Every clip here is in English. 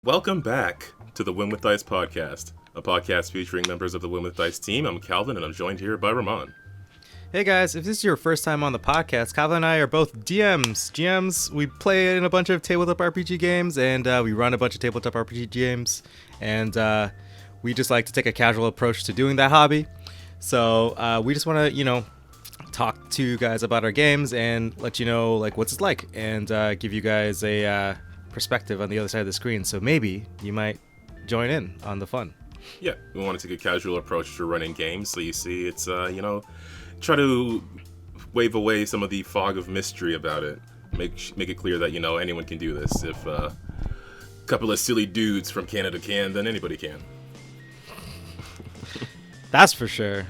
Welcome back to the Win with Dice podcast, a podcast featuring members of the Win with Dice team. I'm Calvin, and I'm joined here by Ramon. Hey guys, if this is your first time on the podcast, Calvin and I are both DMs. GMs, we play in a bunch of tabletop RPG games, and we run a bunch of tabletop RPG games, and we just like to take a casual approach to doing that hobby. So we just want to, talk to you guys about our games and let you know what's it like, and give you guys a perspective on the other side of the screen. So maybe you might join in on the fun. Yeah, we want to take a casual approach to running games, so you see it's, try to wave away some of the fog of mystery about it. Make it clear that, anyone can do this. If a couple of silly dudes from Canada can, then anybody can. That's for sure.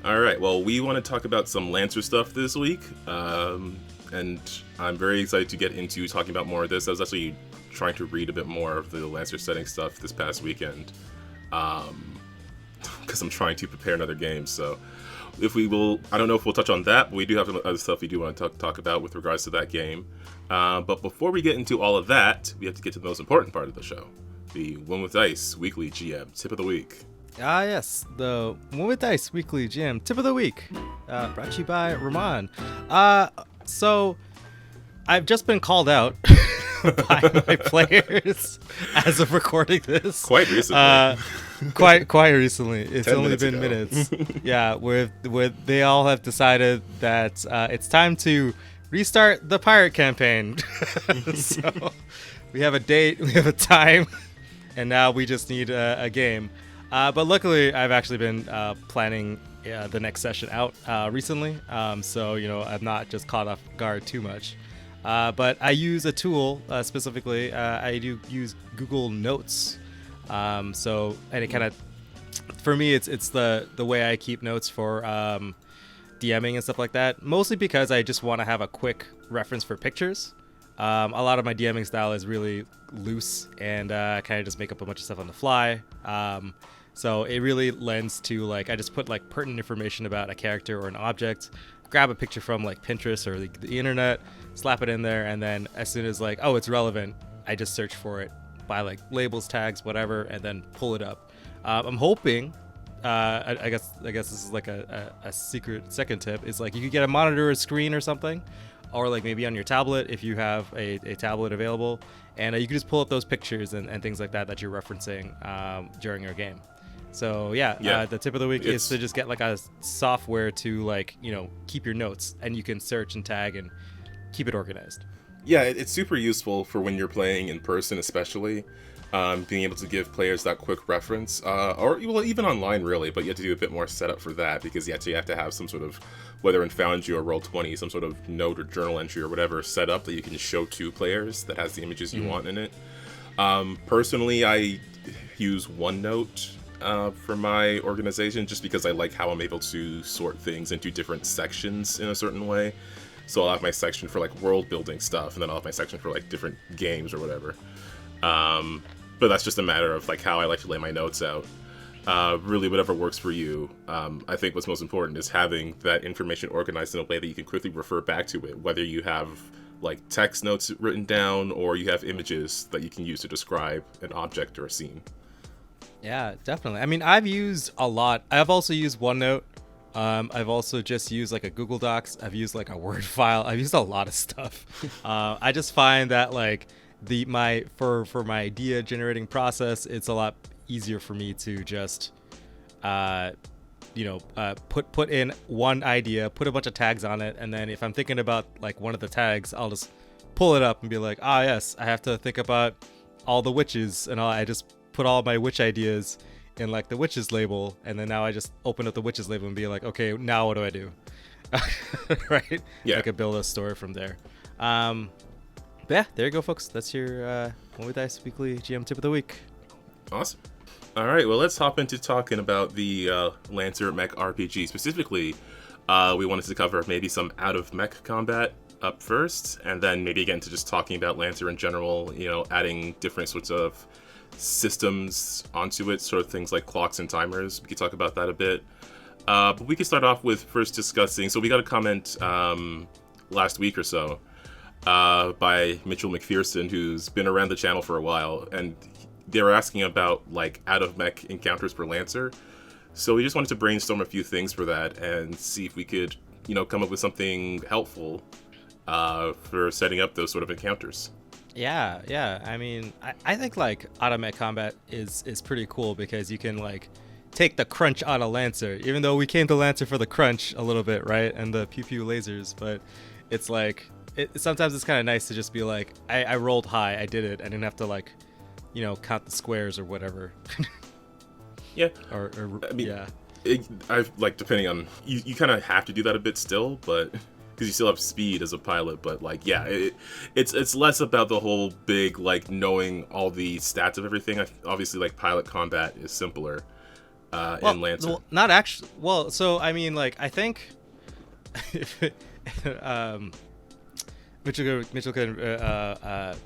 All right, well, we want to talk about some Lancer stuff this week, and I'm very excited to get into talking about more of this. I was actually trying to read a bit more of the Lancer setting stuff this past weekend, because I'm trying to prepare another game, so I don't know if we'll touch on that, but we do have some other stuff we do want to talk about with regards to that game. But before we get into all of that, we have to get to the most important part of the show, the Win with Dice Weekly GM Tip of the Week. Ah, yes, the Win with Dice Weekly GM Tip of the Week, brought to you by Ramon. So I've just been called out by my players as of recording this. Quite recently. Quite recently. It's only been ago. minutes. Yeah, where they all have decided that it's time to restart the pirate campaign. So we have a date, we have a time, and now we just need a game. But luckily, I've actually been planning the next session out recently, so I'm not just caught off guard too much. But I use a tool specifically. I do use Google Notes. And it kind of, for me, it's the way I keep notes for DMing and stuff like that. Mostly because I just want to have a quick reference for pictures. A lot of my DMing style is really loose and kind of just make up a bunch of stuff on the fly. So it really lends to I just put pertinent information about a character or an object, grab a picture from Pinterest or the internet, slap it in there, and then as soon as it's relevant, I just search for it by labels, tags, whatever, and then pull it up. I'm hoping, I guess this is a secret second tip, is you could get a monitor or screen or something, or maybe on your tablet if you have a tablet available, and you can just pull up those pictures and things like that you're referencing during your game. So the tip of the week is to just get a software to keep your notes, and you can search and tag and keep it organized. Yeah, it's super useful for when you're playing in person, especially being able to give players that quick reference, or even online really, but you have to do a bit more setup for that, because you have to have some sort of, whether in Foundry or Roll20, some sort of note or journal entry or whatever set up that you can show to players that has the images you want in it. Personally, I use OneNote for my organization, just because I like how I'm able to sort things into different sections in a certain way. So I'll have my section for world building stuff, and then I'll have my section for different games or whatever. But that's just a matter of how I like to lay my notes out. Really, whatever works for you. I think what's most important is having that information organized in a way that you can quickly refer back to it, whether you have text notes written down or you have images that you can use to describe an object or a scene. Yeah, definitely. I mean, I've used a lot. I've also used OneNote. I've also just used a Google Docs. I've used a Word file. I've used a lot of stuff. I just find that for my idea generating process, it's a lot easier for me to just put in one idea, put a bunch of tags on it, and then if I'm thinking about one of the tags, I'll just pull it up and be yes, I have to think about all the witches, and I just put all my witch ideas in the witches label, and then now I just open up the witches label and be okay, now what do I do? Right? Yeah. I could build a story from there. But yeah, there you go, folks. That's your Win with Dice Weekly GM Tip of the Week. Awesome. All right, well, let's hop into talking about the Lancer Mech RPG. Specifically, we wanted to cover maybe some out-of-mech combat up first, and then maybe get into just talking about Lancer in general, adding different sorts of systems onto it, sort of things like clocks and timers. We could talk about that a bit. But we could start off with first discussing, so we got a comment last week or so by Mitchell McPherson, who's been around the channel for a while, and they were asking about like out of mech encounters per Lancer. So we just wanted to brainstorm a few things for that and see if we could, come up with something helpful for setting up those sort of encounters. Yeah. I mean, I think like automatic combat is pretty cool because you can like take the crunch out of Lancer, even though we came to Lancer for the crunch a little bit, right? And the pew pew lasers, but it's like sometimes it's kind of nice to just be like, I rolled high, I did it, I didn't have to like, count the squares or whatever. Yeah. or I mean, yeah. I've like depending on you kind of have to do that a bit still, but because you still have speed as a pilot. But like, yeah, it's less about the whole big like knowing all the stats of everything. Obviously, like pilot combat is simpler in Lancer. Well, not actually. Well, so I mean, like I think Mitchell can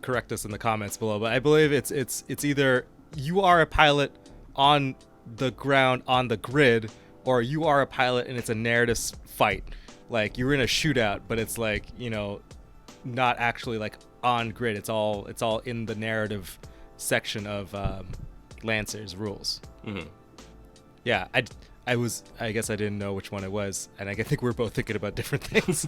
correct us in the comments below, but I believe it's either you are a pilot on the ground on the grid, or you are a pilot and it's a narrative fight. Like you're in a shootout, but it's like not actually like on grid. It's all in the narrative section of Lancer's rules. Mm-hmm. Yeah, I guess I didn't know which one it was, and I think we're both thinking about different things.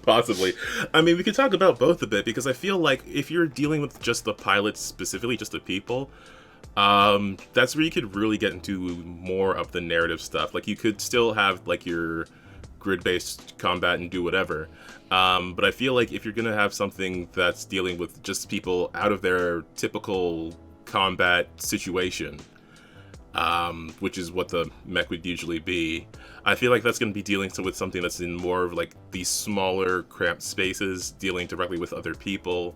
Possibly. I mean, we could talk about both a bit, because I feel like if you're dealing with just the pilots specifically, just the people, that's where you could really get into more of the narrative stuff. Like you could still have like your grid-based combat and do whatever, but I feel like if you're gonna have something that's dealing with just people out of their typical combat situation, which is what the mech would usually be, I feel like that's going to be dealing with something that's in more of like these smaller cramped spaces, dealing directly with other people.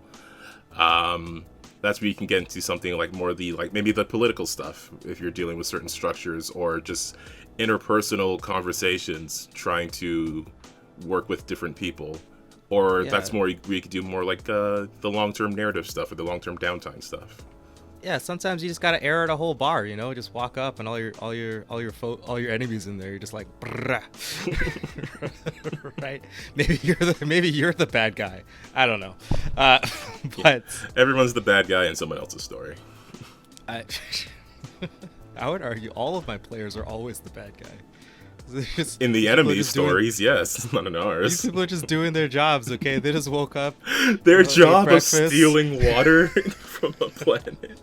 That's where you can get into something like more of the like maybe the political stuff if you're dealing with certain structures, or just interpersonal conversations trying to work with different people. Or that's more where you could do more like the long-term narrative stuff or the long-term downtime stuff. Yeah, sometimes you just gotta air out a whole bar, just walk up and all your enemies in there. You're just like, right? Maybe you're the bad guy. I don't know, but everyone's the bad guy in someone else's story. I would argue all of my players are always the bad guy. In the enemy stories, yes, not in ours. These people are just doing their jobs, okay? They just woke up. Their job of stealing water from a planet.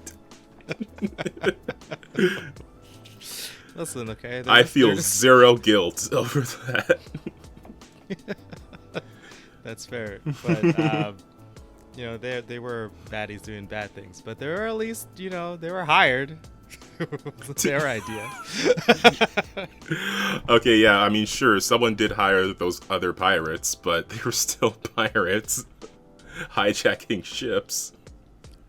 Listen, okay? I feel zero guilt over that. That's fair. But, they were baddies doing bad things. But they were at least, they were hired. It's their idea. Okay, yeah, I mean, sure, someone did hire those other pirates, but they were still pirates hijacking ships.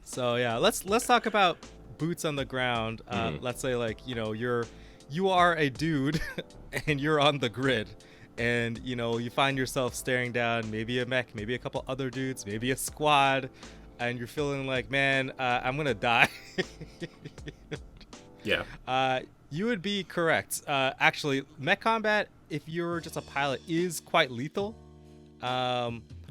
So yeah, let's talk about boots on the ground. Let's say like you are a dude and you're on the grid, and you find yourself staring down maybe a mech, maybe a couple other dudes, maybe a squad, and you're feeling like, man, I'm gonna die. Yeah. You would be correct. Actually, mech combat, if you're just a pilot, is quite lethal.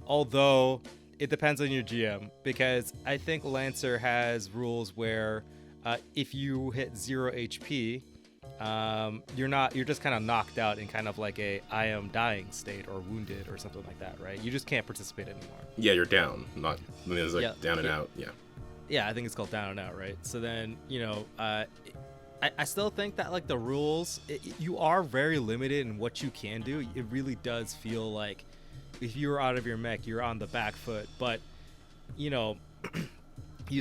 Although it depends on your GM, because I think Lancer has rules where if you hit 0 HP, you're just kind of knocked out in kind of like a I am dying state or wounded or something like that, right? You just can't participate anymore. Yeah, you're down. Not, I mean, it's like down and out. Yeah. Yeah, I think it's called down and out, right? So then, I still think that like the rules, you are very limited in what you can do. It really does feel like if you're out of your mech, you're on the back foot. But, you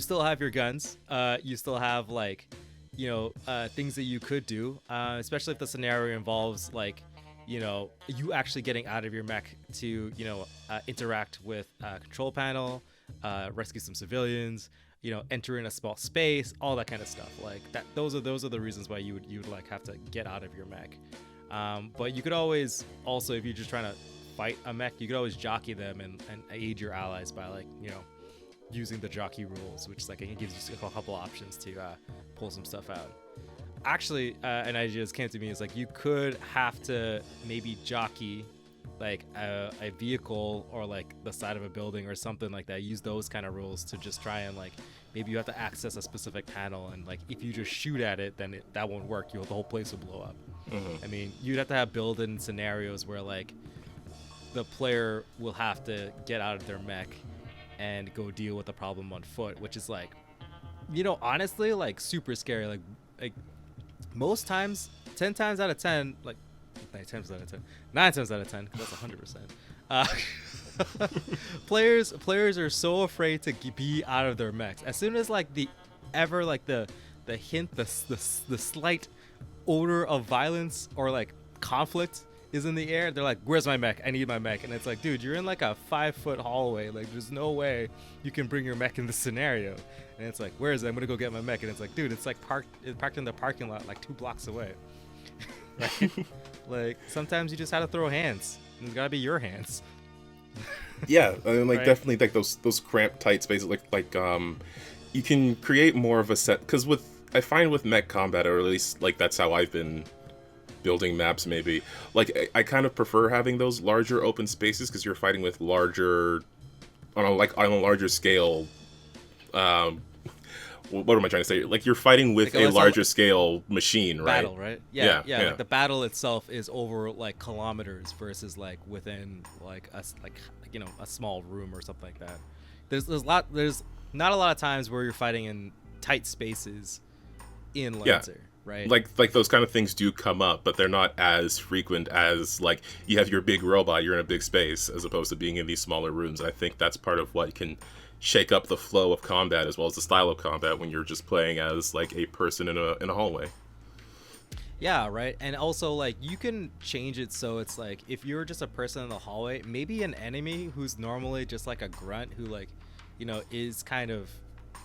still have your guns. You still have like, things that you could do, especially if the scenario involves like, you actually getting out of your mech to, interact with a control panel, rescue some civilians, enter in a small space, all that kind of stuff like that. Those are the reasons why you would like have to get out of your mech. But you could always also, if you're just trying to fight a mech, you could always jockey them and aid your allies by like, using the jockey rules, which is like, it gives you a couple options to pull some stuff out. Actually, an idea just came to me is like, you could have to maybe jockey like a vehicle or like the side of a building or something like that. Use those kind of rules to just try and like maybe you have to access a specific panel, and like if you just shoot at it, then that won't work. The whole place will blow up. I mean, you'd have to have built-in scenarios where like the player will have to get out of their mech and go deal with the problem on foot, which is like, you know, honestly, like super scary. Like most times, 10 times out of 10, like 9 times out of 10, 9 times out of 10, 'cause that's 100%. Players are so afraid to be out of their mechs. As soon as like the hint, the slight odor of violence or like conflict is in the air, they're like, where's my mech? I need my mech. And it's like, dude, you're in like a 5-foot hallway. Like, there's no way you can bring your mech in this scenario. And it's like, where is it? I'm gonna go get my mech. And it's like, dude, it's like parked in the parking lot like 2 blocks away. Right? Like, sometimes you just have to throw hands. And it's gotta be your hands. Yeah, I mean, like, right? definitely like those cramped, tight spaces. Like you can create more of a set, because I find with mech combat, or at least like that's how I've been building maps. Maybe like I kind of prefer having those larger open spaces, because you're fighting with larger on a larger scale. What am I trying to say? Like, you're fighting with like a larger scale machine, right? Battle, right? Yeah. Like the battle itself is over like kilometers versus like within like a small room or something like that. There's not a lot of times where you're fighting in tight spaces in Lancer, right? Like those kind of things do come up, but they're not as frequent as like you have your big robot, you're in a big space, as opposed to being in these smaller rooms. I think that's part of what can shake up the flow of combat as well as the style of combat when you're just playing as like a person in a hallway. Yeah, right. And also, like, you can change it so it's like if you're just a person in the hallway, maybe an enemy who's normally just like a grunt who, like, you know, is kind of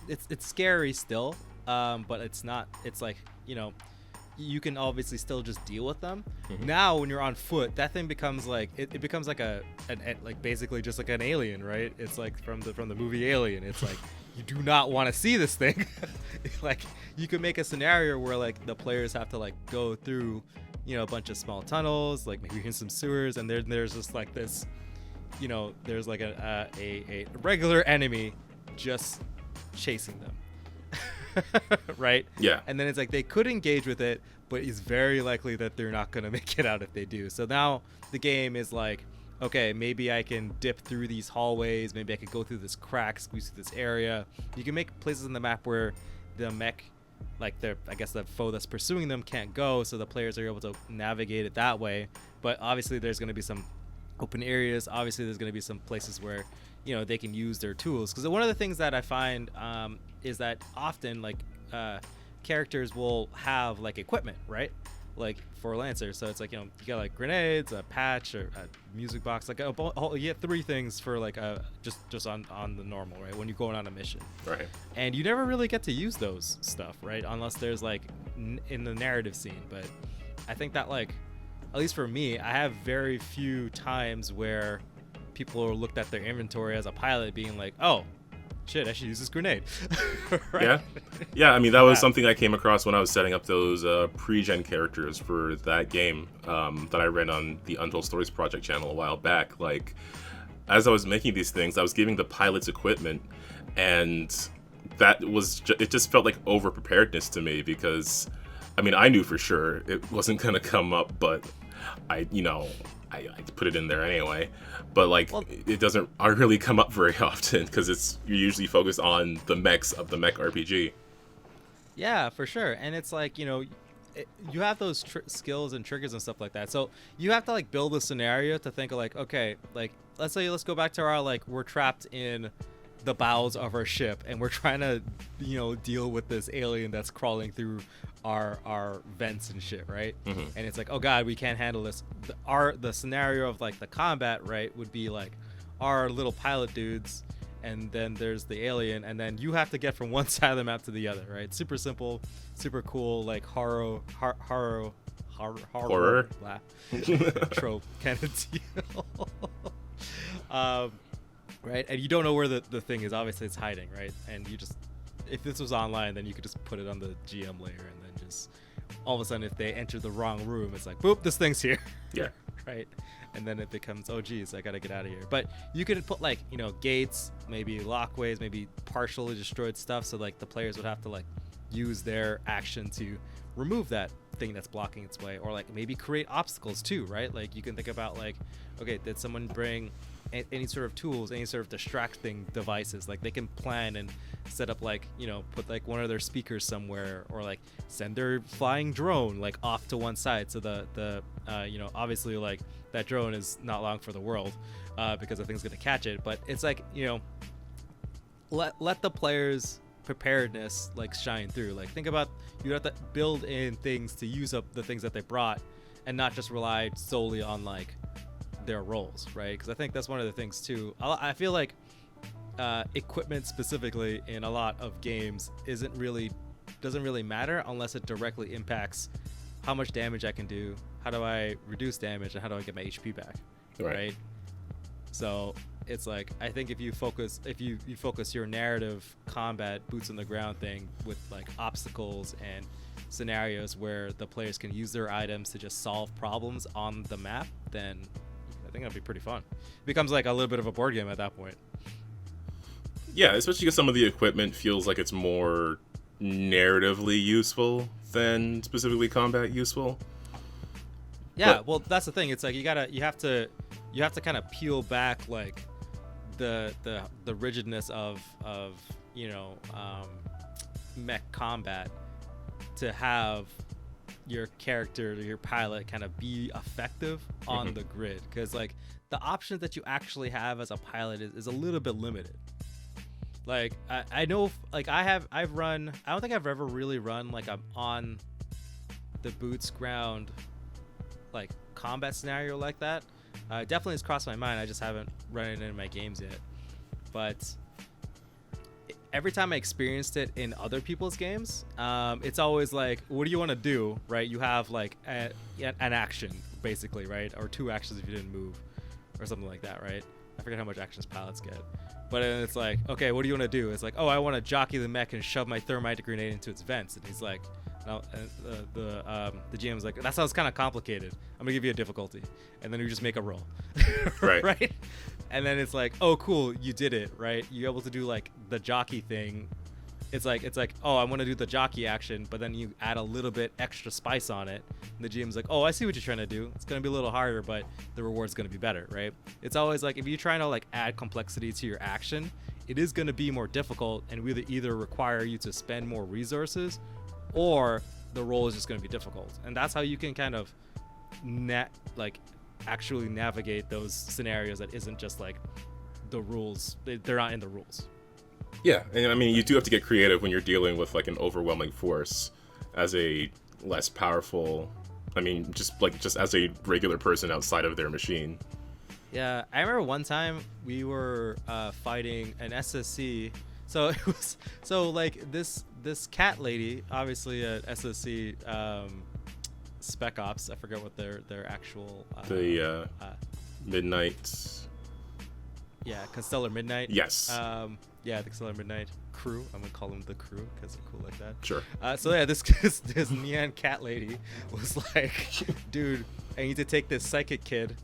it's scary still, but it's not. It's like, you know, you can obviously still just deal with them. Now when you're on foot, that thing becomes like it becomes like like basically just like an alien, right? It's like from the movie Alien. It's like you do not want to see this thing. Like, you could make a scenario where like the players have to like go through, you know, a bunch of small tunnels, like maybe in some sewers, and there's just like this, you know, there's like a regular enemy just chasing them. Right? Yeah. And then it's like they could engage with it, but it's very likely that they're not going to make it out if they do. So now the game is like, okay, maybe I can dip through these hallways, maybe I could go through this crack, squeeze through this area. You can make places in the map where the mech, like the foe that's pursuing them, can't go, so the players are able to navigate it that way. But obviously there's going to be some open areas. Obviously there's going to be some places where, you know, they can use their tools. Because one of the things that I find is that often, like, characters will have like equipment, right? Like for Lancer, so it's like, you know, you got like grenades, a patch, or a music box, like you get 3 things for like just on the normal, right? When you're going on a mission, Right. and you never really get to use those stuff, right? Unless there's like in the narrative scene. But I think that, like, at least for me, I have very few times where people looked at their inventory as a pilot being like, oh shit, I should use this grenade. Right? Yeah. I mean, that was something I came across when I was setting up those pre-gen characters for that game that I ran on the Untold Stories project channel a while back. Like, as I was making these things, I was giving the pilots equipment, and that was it just felt like over preparedness to me, because I mean, I knew for sure it wasn't gonna come up, but I put it in there anyway. But like, it doesn't really come up very often, because you're usually focused on the mechs of the mech RPG. Yeah, for sure. And it's like, you know, you have those skills and triggers and stuff like that. So you have to like build a scenario to think of like, okay, like let's go back to our, like, we're trapped in the bowels of our ship and we're trying to, you know, deal with this alien that's crawling through our vents and shit, right? And it's like, oh god, we can't handle this. The scenario of like the combat, right, would be like our little pilot dudes, and then there's the alien, and then you have to get from one side of the map to the other, right? Super simple, super cool, like horror trope kind of deal. Right? And you don't know where the thing is. Obviously it's hiding, right? And you just, if this was online, then you could just put it on the GM layer, and then just all of a sudden, if they enter the wrong room, it's like, boop, this thing's here. Yeah. right? And then it becomes, oh geez, I gotta get out of here. But you could put like, you know, gates, maybe lockways, maybe partially destroyed stuff, so like the players would have to like use their action to remove that thing that's blocking its way, or like maybe create obstacles too, right? Like you can think about like, okay, did someone bring any sort of tools, any sort of distracting devices? Like they can plan and set up like, you know, put like one of their speakers somewhere, or like send their flying drone like off to one side, so the you know, obviously like that drone is not long for the world because the thing's gonna catch it. But it's like, you know, let the players preparedness like shine through. Like think about, you have to build in things to use up the things that they brought, and not just rely solely on like their roles, right? Because I think that's one of the things too. I feel like equipment specifically in a lot of games doesn't really matter unless it directly impacts how much damage I can do, how do I reduce damage, and how do I get my HP back, right? So it's like, I think if you focus your narrative combat boots on the ground thing with like obstacles and scenarios where the players can use their items to just solve problems on the map, then I think that'd be pretty fun. It becomes like a little bit of a board game at that point. Yeah, especially because some of the equipment feels like it's more narratively useful than specifically combat useful. Yeah, well, that's the thing. It's like you have to kind of peel back like the rigidness of you know, mech combat to have your character, your pilot, kind of be effective on the grid, because like the options that you actually have as a pilot is a little bit limited. Like I know, like I don't think I've ever really run like I'm on the boots ground like combat scenario like that. Definitely has crossed my mind. I just haven't run it in my games yet. But every time I experienced it in other people's games, it's always like, what do you want to do, right? You have like an action basically, right? Or two actions if you didn't move or something like that, right? I forget how much actions pilots get. But then it's like, okay, what do you want to do? It's like, oh, I want to jockey the mech and shove my thermite grenade into its vents. And he's like, no, the GM's like, that sounds kind of complicated. I'm gonna give you a difficulty, and then you just make a roll, right? Right? And then it's like, oh, cool, you did it, right? You're able to do like the jockey thing. It's like, oh, I want to do the jockey action, but then you add a little bit extra spice on it. And the GM's like, oh, I see what you're trying to do. It's gonna be a little harder, but the reward's gonna be better, right? It's always like, if you're trying to like add complexity to your action, it is gonna be more difficult, and will either require you to spend more resources, or the role is just going to be difficult. And that's how you can kind of actually navigate those scenarios that isn't just like the rules. They're not in the rules. Yeah, and I mean, you do have to get creative when you're dealing with like an overwhelming force as a less powerful, I mean, just as a regular person outside of their machine. Yeah, I remember one time we were fighting an SSC. So it was, like this cat lady, obviously a SSC spec ops. I forget what their actual Midnight. Yeah, Constellar Midnight. Yes. Yeah, the Constellar Midnight crew. I'm gonna call them the crew because they're cool like that. Sure. So yeah, this neon cat lady was like, dude, I need to take this psychic kid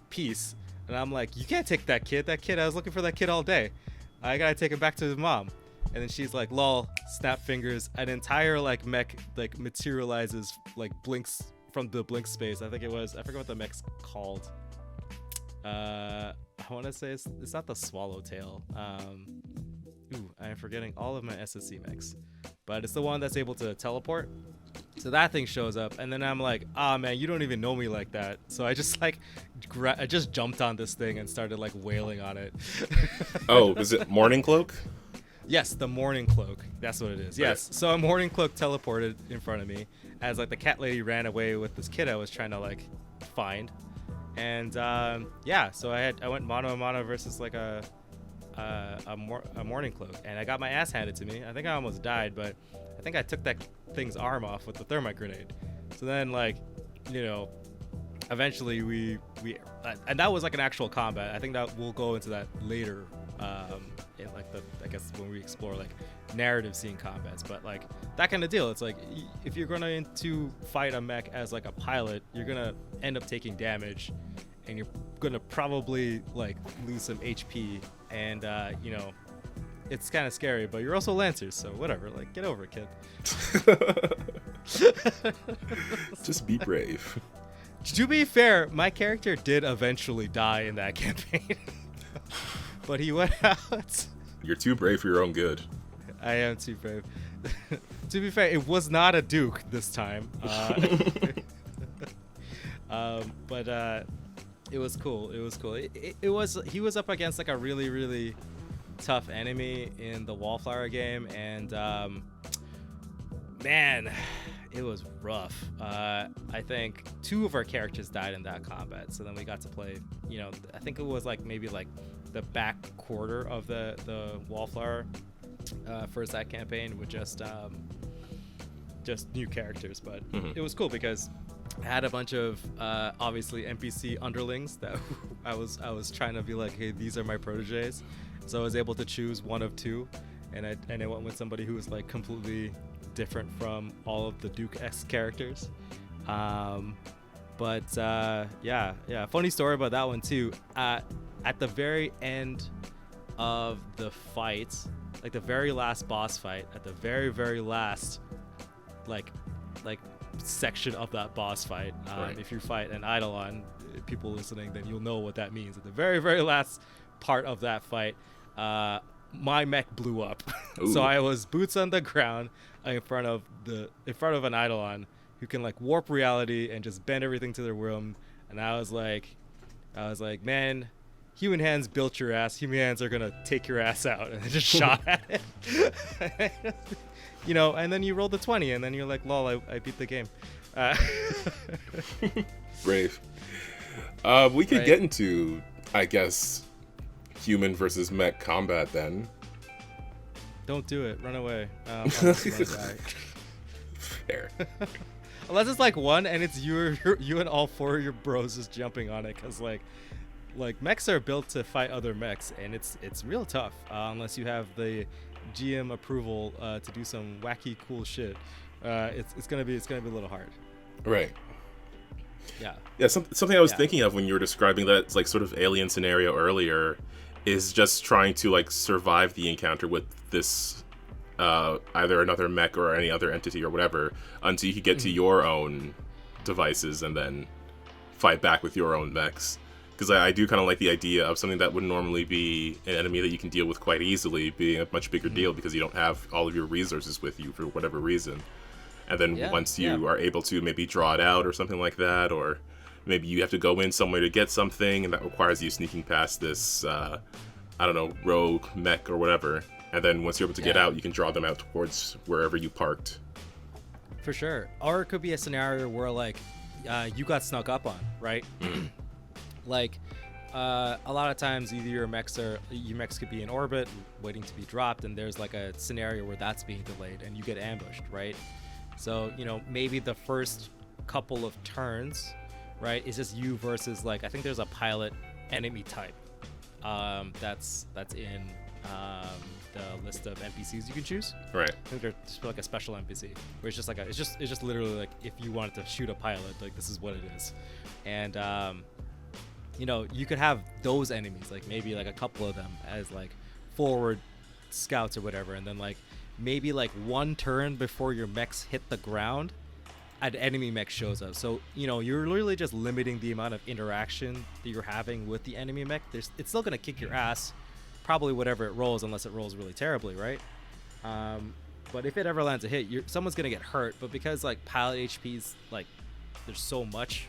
piece. And I'm like, you can't take that kid. I was looking for that kid all day. I gotta take him back to his mom. And then she's like, lol, snap fingers. An entire like mech like materializes, like blinks from the blink space. I forget what the mech's called. I want to say it's not the swallowtail. I'm forgetting all of my SSC mechs. But it's the one that's able to teleport. So that thing shows up, and then I'm like, ah, man, you don't even know me like that. So I just like, I just jumped on this thing and started like wailing on it. Oh, is it Morning Cloak? Yes, the Morning Cloak. That's what it is. Yes. Right. So a Morning Cloak teleported in front of me as like the cat lady ran away with this kid I was trying to like find, and yeah. So I went mano a mano versus like a Morning Cloak, and I got my ass handed to me. I think I almost died, but I think I took that thing's arm off with the thermite grenade. So then, like, you know, eventually we and that was like an actual combat. I think that we'll go into that later in like I guess when we explore like narrative scene combats, but like that kind of deal. It's like if you're gonna to fight a mech as like a pilot, you're gonna end up taking damage, and you're gonna probably like lose some HP, and you know, it's kind of scary. But you're also Lancers, so whatever. Like, get over it, kid. Just be brave. To be fair, my character did eventually die in that campaign, but he went out. You're too brave for your own good. I am too brave. To be fair, it was not a Duke this time. But it was cool. It was cool. It was. He was up against like a really, really tough enemy in the Wallflower game, and man, it was rough. I think 2 of our characters died in that combat, so then we got to play, you know, I think it was like maybe like the back quarter of the Wallflower for that campaign with just new characters. But it was cool because I had a bunch of obviously NPC underlings that I was trying to be like, hey, these are my proteges, so I was able to choose one of 2, and I went with somebody who was like completely different from all of the Duke-esque characters. But yeah, funny story about that one too. At the very end of the fight, like the very last boss fight, at the very last like section of that boss fight, right. If you fight an Eidolon, people listening, then you'll know what that means. At the very last part of that fight, my mech blew up. So I was boots on the ground in front of an Eidolon who can like warp reality and just bend everything to their whim. And I was like, man, human hands built your ass. Human hands are gonna take your ass out. And I just shot at it. You know, and then you roll the 20, and then you're like, lol, I beat the game. Brave. We could get into, I guess, human versus mech combat then. Don't do it. Run away. Unless you want to die. Fair. Unless it's like one, and it's you and all 4 of your bros just jumping on it, because like mechs are built to fight other mechs, and it's real tough unless you have the GM approval to do some wacky cool shit. It's gonna be a little hard. Right. Yeah. Something I was thinking of when you were describing that like sort of alien scenario earlier is just trying to like survive the encounter with this either another mech or any other entity or whatever until you can get to your own devices and then fight back with your own mechs. Because I do kind of like the idea of something that would normally be an enemy that you can deal with quite easily being a much bigger deal because you don't have all of your resources with you for whatever reason. And then once you are able to maybe draw it out or something like that, or maybe you have to go in somewhere to get something and that requires you sneaking past this, rogue mech or whatever. And then once you're able to get out, you can draw them out towards wherever you parked. For sure. Or it could be a scenario where like you got snuck up on, right? Like a lot of times either your mechs could be in orbit waiting to be dropped, and there's like a scenario where that's being delayed and you get ambushed, right? So, you know, maybe the first couple of turns, right, is just you versus like, I think there's a pilot enemy type that's in the list of NPCs you can choose. Right. I think there's like a special NPC where it's just like it's just literally like if you wanted to shoot a pilot, like this is what it is. And you know, you could have those enemies, like maybe like a couple of them as like forward scouts or whatever, and then like maybe like one turn before your mechs hit the ground, an enemy mech shows up. So, you know, you're literally just limiting the amount of interaction that you're having with the enemy mech. It's still gonna kick your ass, probably whatever it rolls, unless it rolls really terribly, right? But if it ever lands a hit, someone's gonna get hurt. But because like pilot HP's like there's so much,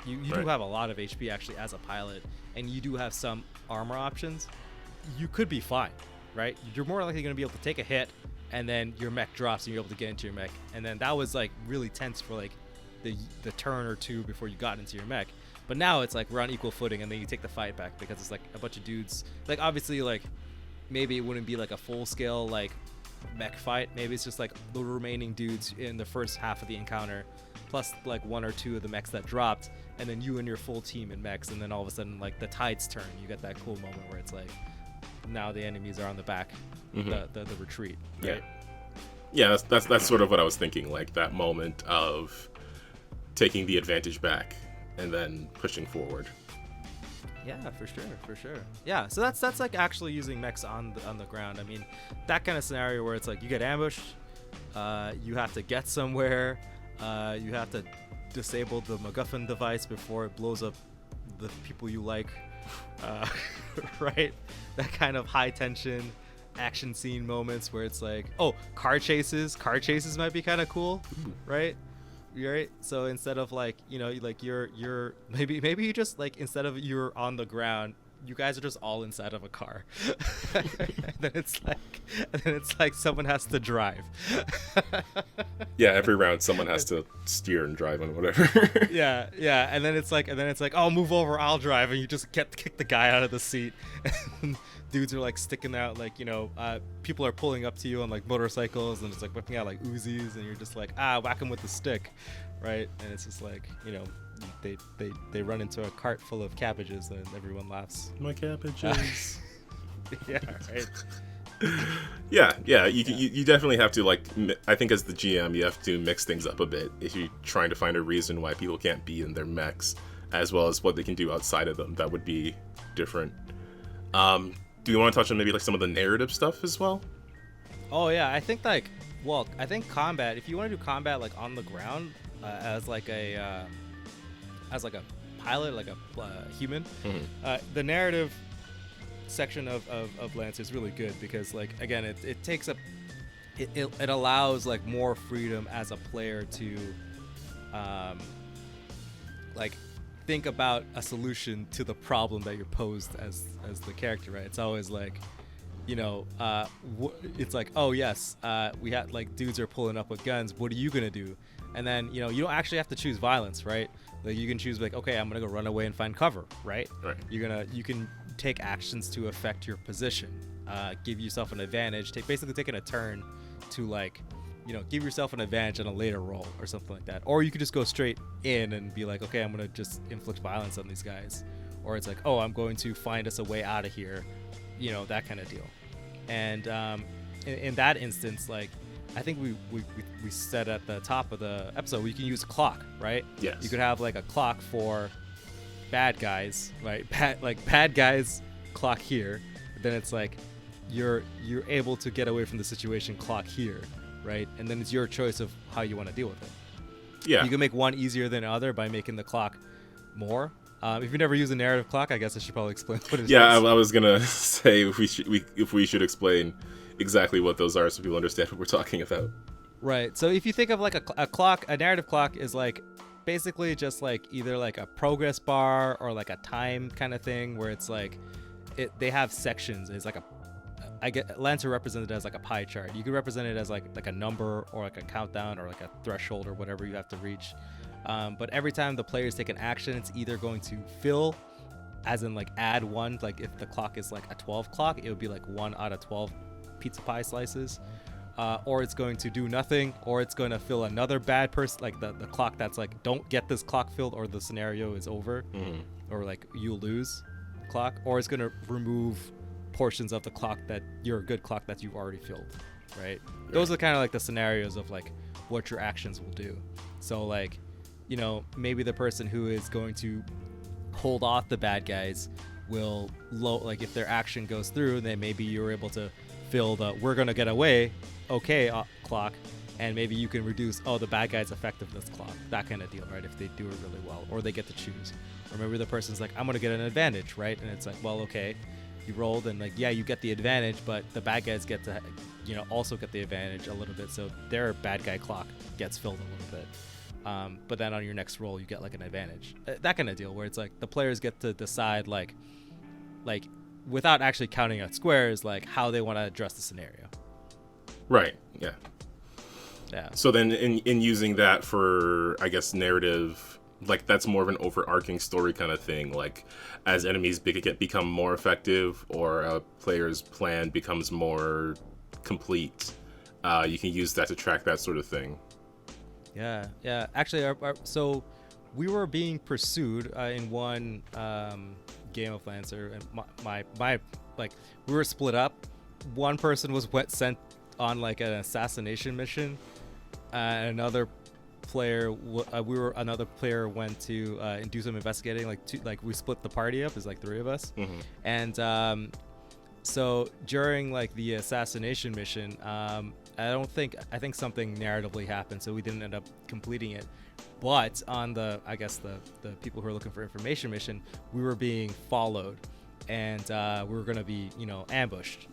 you do have a lot of HP actually as a pilot, and you do have some armor options, you could be fine, right? You're more likely gonna be able to take a hit, and then your mech drops and you're able to get into your mech. And then that was like really tense for like the turn or two before you got into your mech. But now it's like we're on equal footing, and then you take the fight back because it's like a bunch of dudes. Like obviously like maybe it wouldn't be like a full scale like mech fight. Maybe it's just like the remaining dudes in the first half of the encounter, plus like one or two of the mechs that dropped, and then you and your full team in mechs, and then all of a sudden like the tides turn. You get that cool moment where it's like now the enemies are on the back, the retreat. Right? Yeah, that's sort of what I was thinking. Like that moment of taking the advantage back and then pushing forward. Yeah, for sure. Yeah, so that's like actually using mechs on the ground. I mean, that kind of scenario where it's like you get ambushed, you have to get somewhere, you have to disable the MacGuffin device before it blows up the people you like, right? That kind of high tension action scene moments where it's like, oh, car chases might be kind of cool, right? Right, so instead of like, you know, like you're maybe you just like, instead of you're on the ground, you guys are just all inside of a car. and then it's like someone has to drive. Yeah, every round someone has to steer and drive on whatever. yeah, and then it's like, oh, move over, I'll drive, and you just kick the guy out of the seat. And dudes are like sticking out, like, you know, people are pulling up to you on like motorcycles, and it's like whipping out like Uzis, and you're just like, whack them with the stick, right? And it's just like, you know, they run into a cart full of cabbages, and everyone laughs. My cabbages. Yeah, right. Yeah. You definitely have to, like, I think as the GM, you have to mix things up a bit if you're trying to find a reason why people can't be in their mechs, as well as what they can do outside of them. That would be different. Do you want to touch on maybe like some of the narrative stuff as well? Oh yeah, I think like, well, I think combat. If you want to do combat like on the ground, as like a pilot, like a human, the narrative section of Lancer is really good because, like, again, it takes up, it allows like more freedom as a player to, like, think about a solution to the problem that you're posed as the character, right? It's always like, you know, it's like, oh yes, we have, like, dudes are pulling up with guns, what are you gonna do? And then, you know, you don't actually have to choose violence, right? Like, you can choose, like, okay, I'm gonna go run away and find cover, right? You can take actions to affect your position, give yourself an advantage, basically taking a turn to, like, you know, give yourself an advantage on a later roll or something like that. Or you could just go straight in and be like, okay, I'm going to just inflict violence on these guys. Or it's like, oh, I'm going to find us a way out of here, you know, that kind of deal. And in that instance, like, I think we said at the top of the episode, we can use a clock, right? Yes. You could have like a clock for bad guys, right? Bad guys clock here. Then it's like you're able to get away from the situation, clock here. Right, and then it's your choice of how you want to deal with it. Yeah, you can make one easier than the other by making the clock more. If you never use a narrative clock, I guess I should probably explain what it is. Yeah, I was gonna say if we should explain exactly what those are so people understand what we're talking about. Right. So if you think of like a clock, a narrative clock is like basically just like either like a progress bar or like a time kind of thing where it's like they have sections. It's like I get Lancer represented as like a pie chart. You could represent it as like a number or like a countdown or like a threshold or whatever you have to reach. But every time the players take an action, it's either going to fill, as in like add one. Like if the clock is like a 12 clock, it would be like 1 out of 12 pizza pie slices. Or it's going to do nothing, or it's going to fill another bad person, like the clock that's like, don't get this clock filled or the scenario is over, or like you lose clock, or it's going to remove portions of the clock that your good clock that you've already filled, right? Those are kind of like the scenarios of like what your actions will do. So like, you know, maybe the person who is going to hold off the bad guys will like if their action goes through, then maybe you're able to fill the we're gonna get away clock, and maybe you can reduce the bad guy's effectiveness clock, that kind of deal, right? If they do it really well, or they get to choose, or maybe the person's like, I'm gonna get an advantage, right? And it's like, well, okay, you rolled and like, yeah, you get the advantage, but the bad guys get to, you know, also get the advantage a little bit, so their bad guy clock gets filled a little bit, but then on your next roll you get like an advantage, that kind of deal, where it's like the players get to decide like without actually counting out squares, like how they want to address the scenario. Right. Yeah. So then in using that for, I guess, narrative, like that's more of an overarching story kind of thing, like as enemies become more effective or a player's plan becomes more complete, you can use that to track that sort of thing. Yeah. Actually, so we were being pursued in one game of Lancer, and my like we were split up. One person was sent on like an assassination mission, and another player another player went to do some investigating. Like we split the party up. There's like 3 of us, and so during like the assassination mission, I think something narratively happened, so we didn't end up completing it. But on the people who are looking for information mission, we were being followed, and we were gonna be ambushed.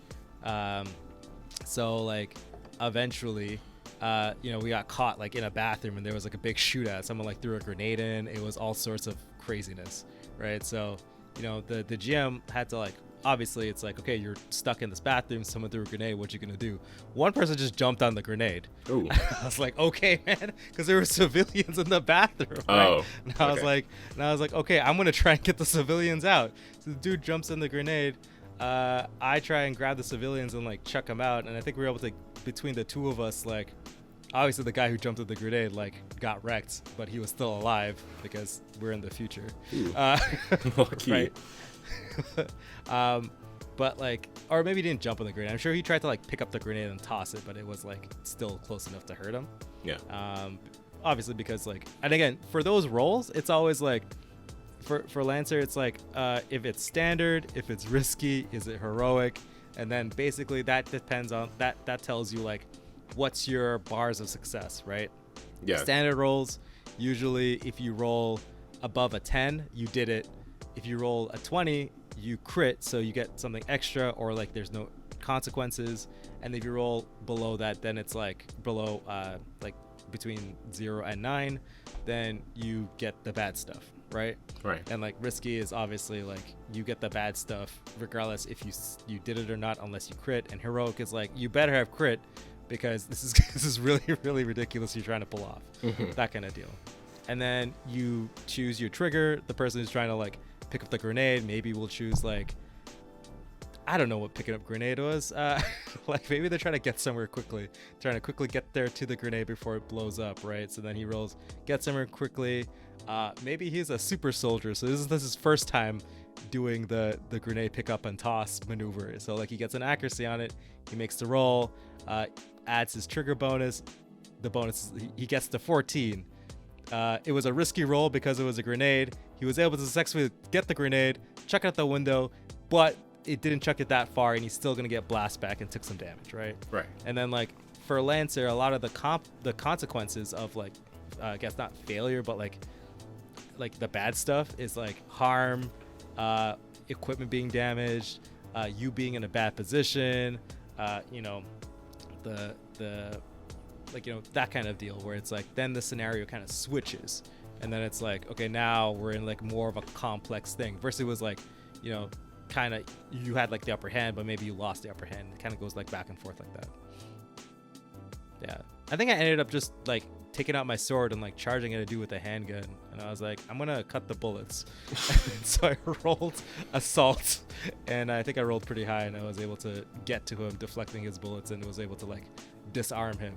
So like eventually, we got caught like in a bathroom, and there was like a big shootout. Someone like threw a grenade in. It was all sorts of craziness, right? So the GM had to like. Obviously, it's like, okay, you're stuck in this bathroom. Someone threw a grenade. What you gonna do? One person just jumped on the grenade. Ooh. I was like, okay, man, because there were civilians in the bathroom. Right? Oh. And I was like, okay, I'm gonna try and get the civilians out. So the dude jumps in the grenade. I try and grab the civilians and like chuck them out. And I think we were able to, between the 2 of us, like, obviously the guy who jumped at the grenade like got wrecked, but he was still alive because we're in the future. Right. But like, or maybe he didn't jump on the grenade. I'm sure he tried to like pick up the grenade and toss it, but it was like still close enough to hurt him. Yeah. Obviously because like, and again, for those roles, it's always like, for Lancer, it's like, if it's standard, if it's risky, is it heroic? And then basically that depends on, that tells you like, what's your bars of success, right? Yeah. Standard rolls, usually if you roll above a 10, you did it. If you roll a 20, you crit, so you get something extra, or like there's no consequences. And if you roll below that, then it's like below like between 0 and 9, then you get the bad stuff, right? Right. And like risky is obviously like you get the bad stuff regardless if you did it or not, unless you crit. And heroic is like you better have crit, because this is really, really ridiculous you're trying to pull off. That kind of deal. And then you choose your trigger. The person who's trying to like pick up the grenade maybe will choose like, I don't know what picking up grenade was. Like maybe they're trying to get somewhere quickly, trying to quickly get there to the grenade before it blows up, right? So then he rolls, get somewhere quickly. Maybe he's a super soldier, so this is his first time doing the grenade pick up and toss maneuver. So like he gets an accuracy on it, he makes the roll, adds his trigger bonus. The bonus he gets to 14. It was a risky roll because it was a grenade. He was able to successfully get the grenade, chuck it out the window, but it didn't chuck it that far, and he's still gonna get blast back and took some damage, right? Right. And then like for Lancer, a lot of the consequences of like, I guess not failure, but like the bad stuff is like harm, equipment being damaged, you being in a bad position, the like, that kind of deal, where it's like then the scenario kind of switches, and then it's like, okay, now we're in like more of a complex thing. First it was like, kind of you had like the upper hand, but maybe you lost the upper hand. It kind of goes like back and forth like that. Yeah, I think I ended up just like taking out my sword and like charging it to do with a handgun, and I was like, I'm gonna cut the bullets. So I rolled assault, and I think I rolled pretty high, and I was able to get to him, deflecting his bullets, and was able to like disarm him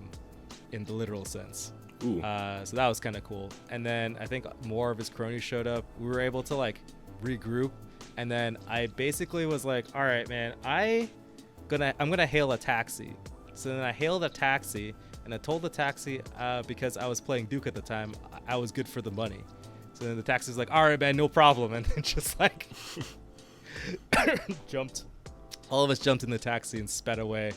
in the literal sense. So that was kind of cool. And then I think more of his cronies showed up. We were able to like regroup, and then I basically was like, all right, man, I'm gonna hail a taxi. So then I hailed a taxi, and I told the taxi, because I was playing Duke at the time, I was good for the money. So then the taxi's like, all right, man, no problem. And then just like all of us jumped in the taxi and sped away.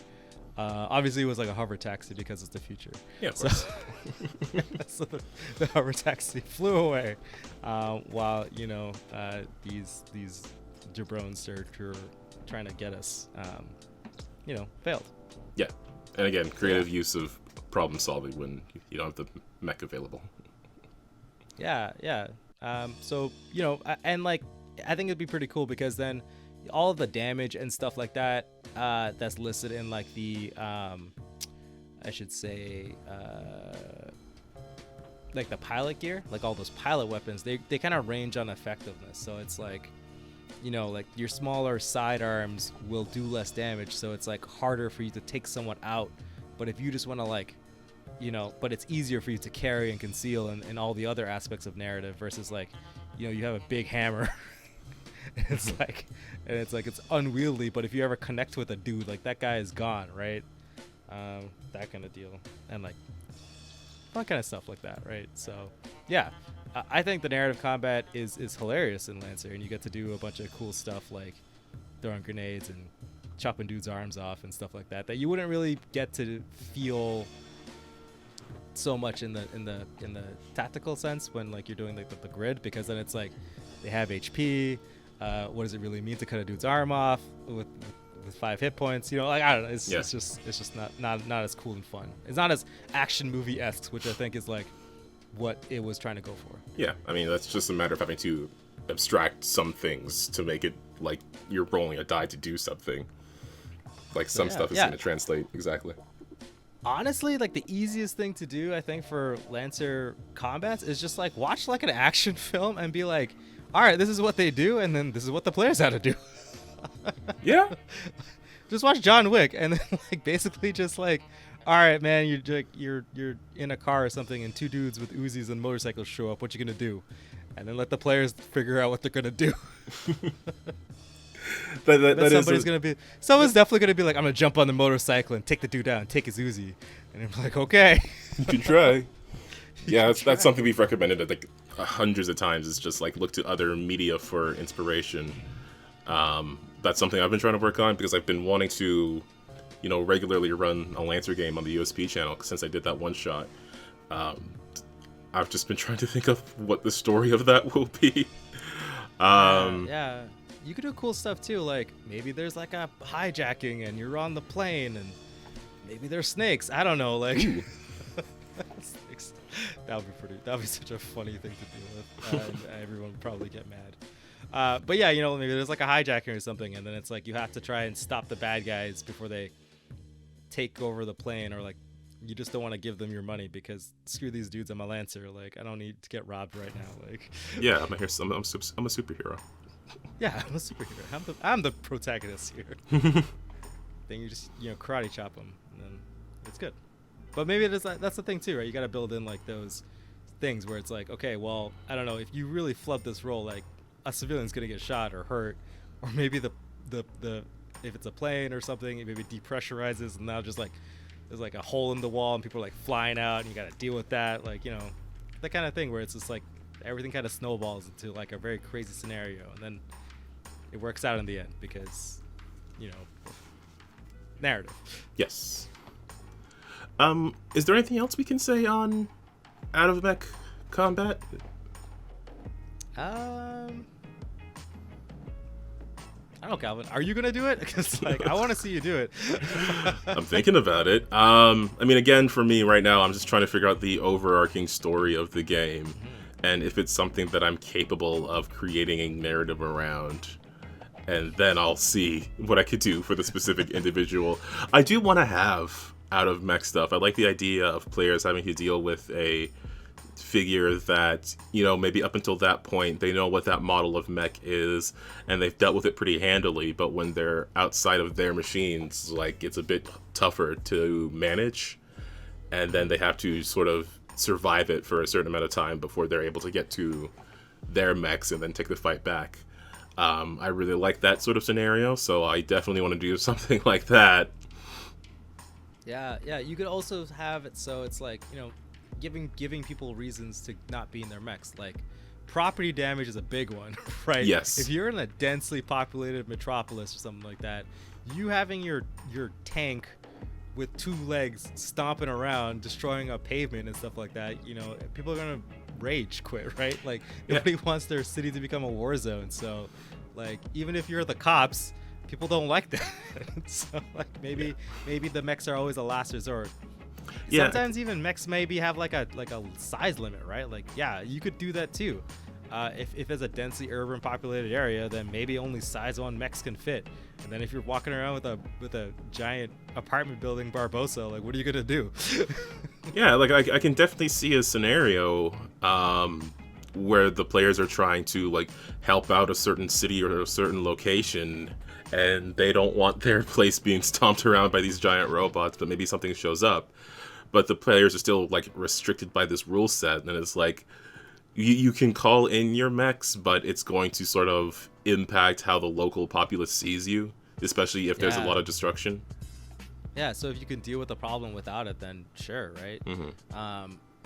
Obviously it was like a hover taxi because it's the future. Yeah, of course. So the hover taxi flew away, while these jabrones are trying to get us, failed. Yeah, and again, creative use of problem solving when you don't have the mech available. Yeah. So and like I think it'd be pretty cool, because then all of the damage and stuff like that, that's listed in like the I should say like the pilot gear, like all those pilot weapons, they kind of range on effectiveness. So it's like, like your smaller sidearms will do less damage, so it's like harder for you to take someone out. But if you just want to like, but it's easier for you to carry and conceal and all the other aspects of narrative, versus like, you have a big hammer And it's like it's unwieldy. But if you ever connect with a dude, like that guy is gone, right? That kind of deal, and like fun kind of stuff like that, right? So yeah, I think the narrative combat is hilarious in Lancer, and you get to do a bunch of cool stuff like throwing grenades and chopping dudes' arms off and stuff like that you wouldn't really get to feel so much in the tactical sense when like you're doing like the grid, because then it's like they have HP. What does it really mean to cut a dude's arm off with 5 hit points? You know, like I don't know. It's just not as cool and fun. It's not as action movie-esque, which I think is like what it was trying to go for. Yeah, I mean that's just a matter of having to abstract some things to make it like you're rolling a die to do something. Like some stuff is going to translate exactly. Honestly, like the easiest thing to do, I think, for Lancer combats is just like watch like an action film and be like, all right, this is what they do, and then this is what the players have to do. Yeah. Just watch John Wick, and then like basically just like, all right, man, you're in a car or something, and 2 dudes with Uzis and motorcycles show up. What you gonna do? And then let the players figure out what they're gonna do. Someone's definitely gonna be like, I'm gonna jump on the motorcycle and take the dude down and take his Uzi, and I'm like, okay. You can try. Yeah, that's something we've recommended like hundreds of times. Is just like look to other media for inspiration. That's something I've been trying to work on because I've been wanting to, you know, regularly run a Lancer game on the USP channel since I did that one shot. I've just been trying to think of what the story of that will be. Yeah. You could do cool stuff too, like maybe there's like a hijacking and you're on the plane, and maybe there's snakes. I don't know, like snakes. That would be such a funny thing to deal with, and everyone would probably get mad. But yeah, you know, maybe there's like a hijacking or something, and then it's like you have to try and stop the bad guys before they take over the plane, or like you just don't want to give them your money because screw these dudes, I'm a Lancer. Like I don't need to get robbed right now. Like yeah, I'm a superhero. Yeah, I'm a superhero. I'm the protagonist here. Then you just karate chop them, and then it's good. But maybe that's the thing too, right? You got to build in like those things where it's like, okay, well, I don't know, if you really flub this roll, like a civilian's gonna get shot or hurt, or maybe the if it's a plane or something, it maybe depressurizes, and now just like there's like a hole in the wall and people are like flying out, and you got to deal with that, like that kind of thing where it's just like everything kind of snowballs into like a very crazy scenario, and then it works out in the end because narrative. Yes. Is there anything else we can say on out of mech combat? I don't know, Calvin. Are you gonna do it? Because like I want to see you do it. I'm thinking about it. I mean, again, for me right now, I'm just trying to figure out the overarching story of the game, and if it's something that I'm capable of creating a narrative around, and then I'll see what I could do for the specific individual. I do want to have out of mech stuff. I like the idea of players having to deal with a figure that, maybe up until that point, they know what that model of mech is, and they've dealt with it pretty handily, but when they're outside of their machines, like, it's a bit tougher to manage, and then they have to sort of survive it for a certain amount of time before they're able to get to their mechs and then take the fight back. I really like that sort of scenario, so I definitely want to do something like that. Yeah, you could also have it so it's like, giving people reasons to not be in their mechs. Like, property damage is a big one, right? Yes. If you're in a densely populated metropolis or something like that, you having your tank with 2 legs stomping around, destroying a pavement and stuff like that, people are gonna rage quit, right? Like, nobody wants their city to become a war zone. So, like, even if you're the cops, people don't like that. So, like, maybe the mechs are always a last resort. Yeah. Sometimes even mechs maybe have like a size limit, right? Like, yeah, you could do that too. If it's a densely urban populated area, then maybe only size 1 mechs can fit. And then if you're walking around with a giant apartment building Barbosa, like, what are you gonna do? Yeah, like I can definitely see a scenario where the players are trying to like help out a certain city or a certain location, and they don't want their place being stomped around by these giant robots, but maybe something shows up. But the players are still like restricted by this rule set, and it's like, you can call in your mechs, but it's going to sort of impact how the local populace sees you, especially if there's a lot of destruction. Yeah, so if you can deal with the problem without it, then sure, right?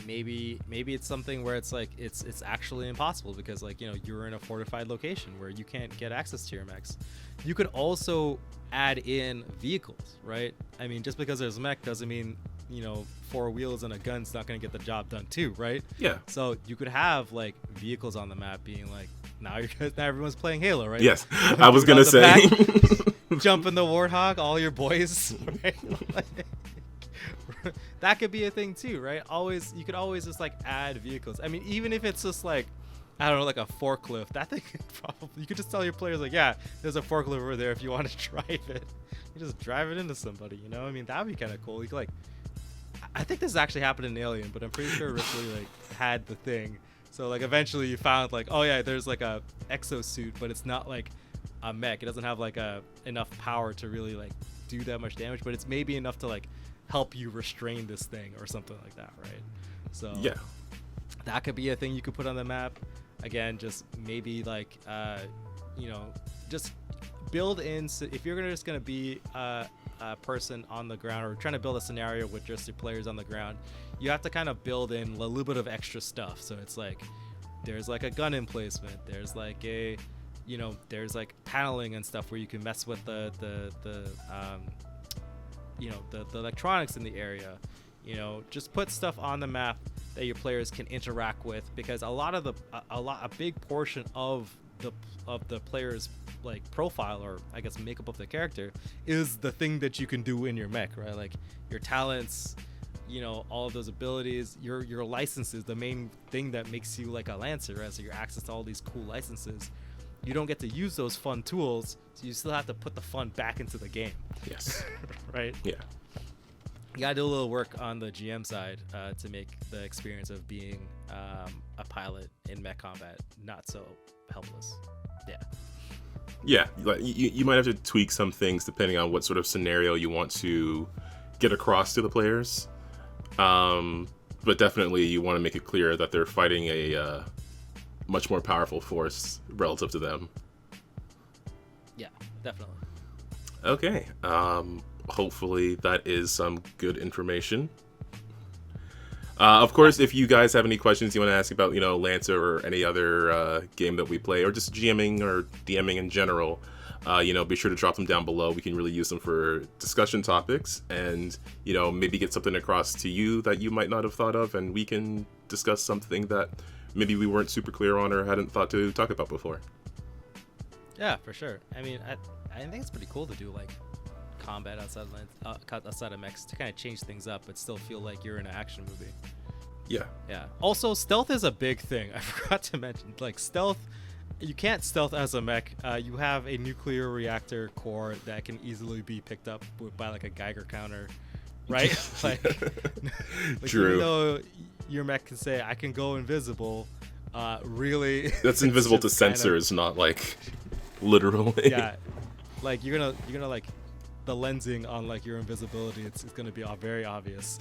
Maybe it's something where it's like it's actually impossible because, like, you know, you're in a fortified location where you can't get access to your mechs. You could also add in vehicles, right? I mean, just because there's a mech doesn't mean, you know, 4 wheels and a gun's not going to get the job done too, right? Yeah. So you could have like vehicles on the map being like, now everyone's playing Halo, right? Yes, I was gonna say. Jump in the Warthog, all your boys, right? That could be a thing too, right? You could always just like add vehicles. I mean, even if it's just like, I don't know, like a forklift, that thing could probably, you could just tell your players like, yeah, there's a forklift over there if you want to drive it. You just drive it into somebody, you know? I mean, that would be kind of cool. You could like, I think this actually happened in Alien, but I'm pretty sure Ripley like had the thing. So like eventually you found like, oh yeah, there's like a exosuit, but it's not like a mech. It doesn't have like enough power to really like do that much damage, but it's maybe enough to like help you restrain this thing or something like that, right? So yeah, that could be a thing you could put on the map. Again, just maybe like you know, just build in, if you're just gonna be a person on the ground or trying to build a scenario with just your players on the ground, you have to kind of build in a little bit of extra stuff. So it's like there's like a gun emplacement, there's like a, you know, there's like paneling and stuff where you can mess with the you know, the electronics in the area. You know, just put stuff on the map that your players can interact with, because a big portion of the player's like profile, or I guess makeup of the character, is the thing that you can do in your mech, right? Like your talents, you know, all of those abilities, your licenses, the main thing that makes you like a Lancer, right? So your access to all these cool licenses. You don't get to use those fun tools, so you still have to put the fun back into the game. Yes. Right? Yeah. You gotta do a little work on the GM side to make the experience of being a pilot in mech combat not so helpless. Yeah. Yeah, like you might have to tweak some things depending on what sort of scenario you want to get across to the players. But definitely you want to make it clear that they're fighting a much more powerful force relative to them. Yeah, definitely. Okay. Hopefully that is some good information. Of course, if you guys have any questions you want to ask about, you know, Lancer or any other game that we play, or just GMing or DMing in general, you know, be sure to drop them down below. We can really use them for discussion topics, and, you know, maybe get something across to you that you might not have thought of, and we can discuss something that maybe we weren't super clear on or hadn't thought to talk about before. Yeah, for sure. I mean, I think it's pretty cool to do like combat outside of mechs to kind of change things up but still feel like you're in an action movie. Yeah. Also, stealth is a big thing. I forgot to mention, like, stealth, you can't stealth as a mech. You have a nuclear reactor core that can easily be picked up by like a Geiger counter, right? like True. Even though your mech can say I can go invisible, really that's invisible to sensors, not like literally. Yeah, like you're gonna like the lensing on like your invisibility, it's gonna be very obvious.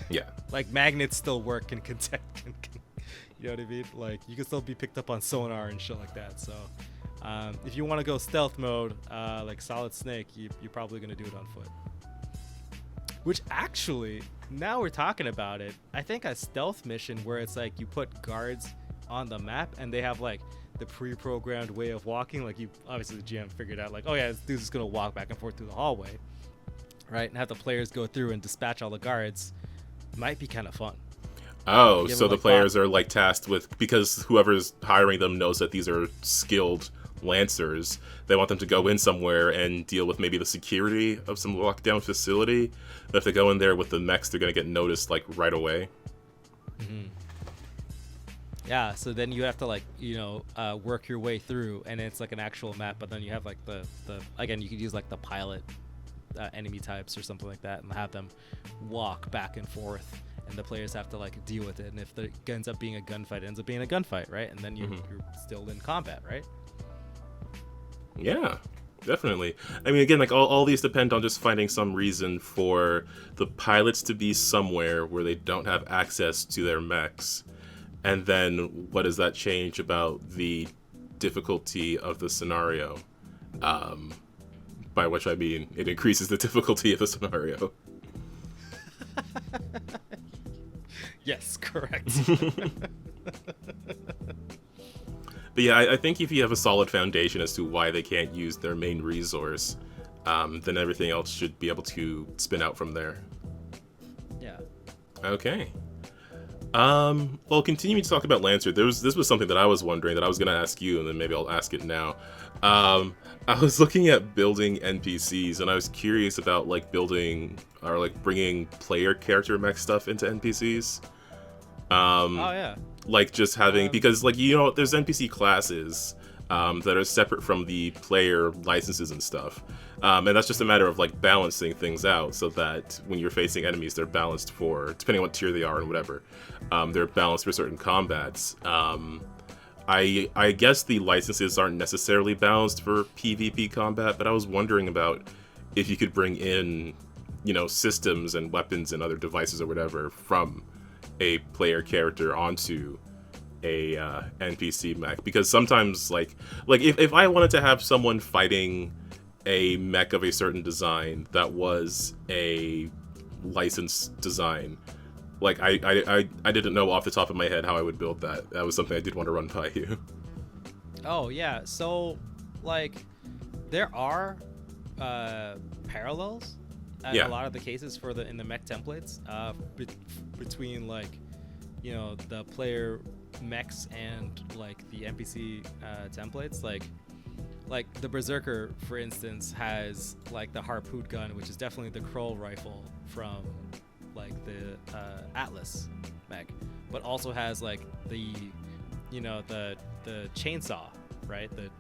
Yeah. Like magnets still work and contact, you know what I mean? Like you can still be picked up on sonar and shit like that. So if you want to go stealth mode, like Solid Snake, you're probably gonna do it on foot. Which actually, now we're talking about it, I think a stealth mission where it's like you put guards on the map and they have like the pre-programmed way of walking, like you obviously the GM figured out like, oh yeah, this dude's just gonna walk back and forth through the hallway, right? And have the players go through and dispatch all the guards. Might be kind of fun. Oh, so the players are like tasked with, because whoever's hiring them knows that these are skilled Lancers, they want them to go in somewhere and deal with maybe the security of some lockdown facility. But if they go in there with the mechs, they're gonna get noticed like right away. Mm-hmm. Yeah, so then you have to like, you know, work your way through, and it's like an actual map, but then you have like the again, you could use like the pilot enemy types or something like that and have them walk back and forth, and the players have to like deal with it, and if it ends up being a gunfight, it ends up being a gunfight, right? And then you're still in combat, right? Yeah, definitely. I mean, again, like all these depend on just finding some reason for the pilots to be somewhere where they don't have access to their mechs. And then what does that change about the difficulty of the scenario? By which I mean it increases the difficulty of the scenario. Yes, correct. But yeah, I think if you have a solid foundation as to why they can't use their main resource, then everything else should be able to spin out from there. Yeah. Okay. Well, continuing to talk about Lancer, this was something that I was wondering that I was going to ask you, and then maybe I'll ask it now. I was looking at building NPCs, and I was curious about like building or like bringing player character mech stuff into NPCs. Oh yeah. Like just having, because like, you know, there's NPC classes that are separate from the player licenses and stuff. And that's just a matter of like balancing things out so that when you're facing enemies, they're balanced for, depending on what tier they are and whatever, they're balanced for certain combats. I guess the licenses aren't necessarily balanced for PvP combat, but I was wondering about if you could bring in, you know, systems and weapons and other devices or whatever from a player character onto a NPC mech, because sometimes like if I wanted to have someone fighting a mech of a certain design that was a licensed design, like I didn't know off the top of my head how I would build that. That was something I did want to run by you. Oh yeah, so like there are parallels in a lot of the cases for in the mech templates between like, you know, the player mechs and like the NPC templates. Like the Berserker, for instance, has like the harpoon gun, which is definitely the Kroll rifle from like the Atlas mech, but also has like the, you know, the chainsaw, right? The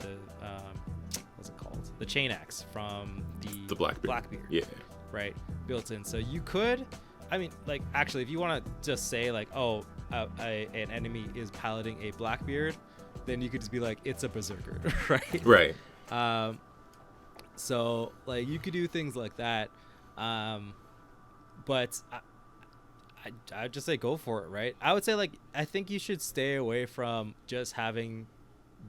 what's it called? The chain axe from the Blackbeard. Yeah. Right, built in. So you could, I mean, like, actually, if you want to just say like, oh, an enemy is piloting a Blackbeard, then you could just be like, it's a Berserker, right? Right. So like you could do things like that, but I'd just say go for it, right? I would say like I think you should stay away from just having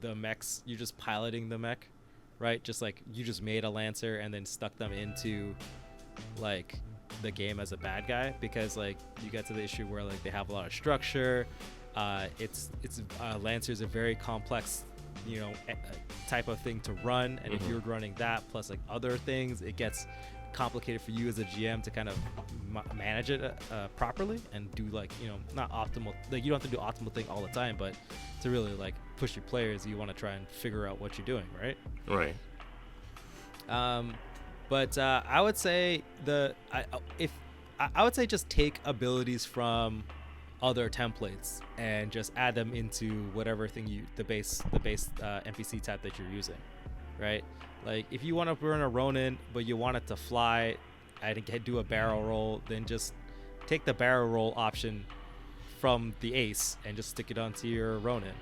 the mechs, you just piloting the mech, right? Just like you just made a Lancer and then stuck them into like the game as a bad guy, because like you get to the issue where like they have a lot of structure. It's Lancer's a very complex, you know, type of thing to run, and if you're running that plus like other things, it gets complicated for you as a GM to kind of manage it properly and do like, you know, not optimal, like you don't have to do optimal thing all the time, but to really like push your players, you want to try and figure out what you're doing, right? Right. But I would say I would say just take abilities from other templates and just add them into whatever thing the base NPC type that you're using, right? Like if you want to run a Ronin but you want it to fly and do a barrel roll, then just take the barrel roll option from the Ace and just stick it onto your Ronin,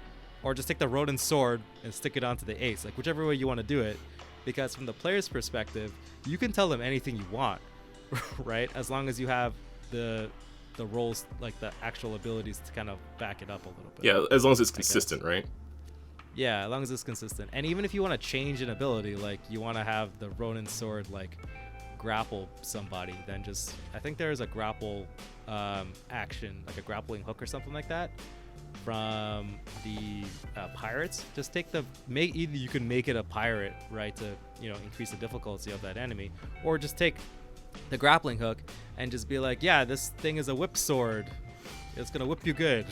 or just take the Ronin sword and stick it onto the Ace, like whichever way you want to do it. Because from the player's perspective, you can tell them anything you want, right? As long as you have the rolls, like the actual abilities to kind of back it up a little bit. Yeah, as long as it's consistent, right? Yeah, as long as it's consistent. And even if you want to change an ability, like you want to have the Ronin sword like grapple somebody, then just, I think there is a grapple action, like a grappling hook or something like that from the pirates. Just take either you can make it a pirate, right, to, you know, increase the difficulty of that enemy, or just take the grappling hook and just be like, yeah, this thing is a whip sword, it's gonna whip you good.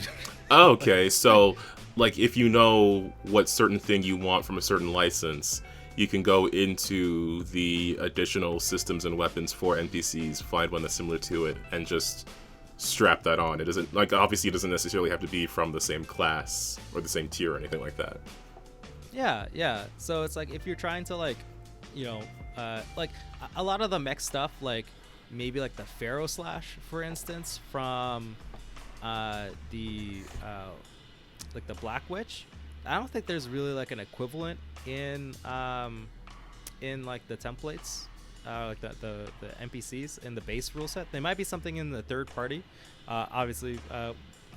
Okay, so like if you know what certain thing you want from a certain license, you can go into the additional systems and weapons for NPCs, find one that's similar to it, and just strap that on. It doesn't, like, obviously it doesn't necessarily have to be from the same class or the same tier or anything like that. Yeah. So it's like if you're trying to like, you know, like a lot of the mech stuff, like maybe like the Pharaoh Slash, for instance, from the like the Black Witch. I don't think there's really like an equivalent in like the templates, like the NPCs in the base rule set. There might be something in the third party. Obviously,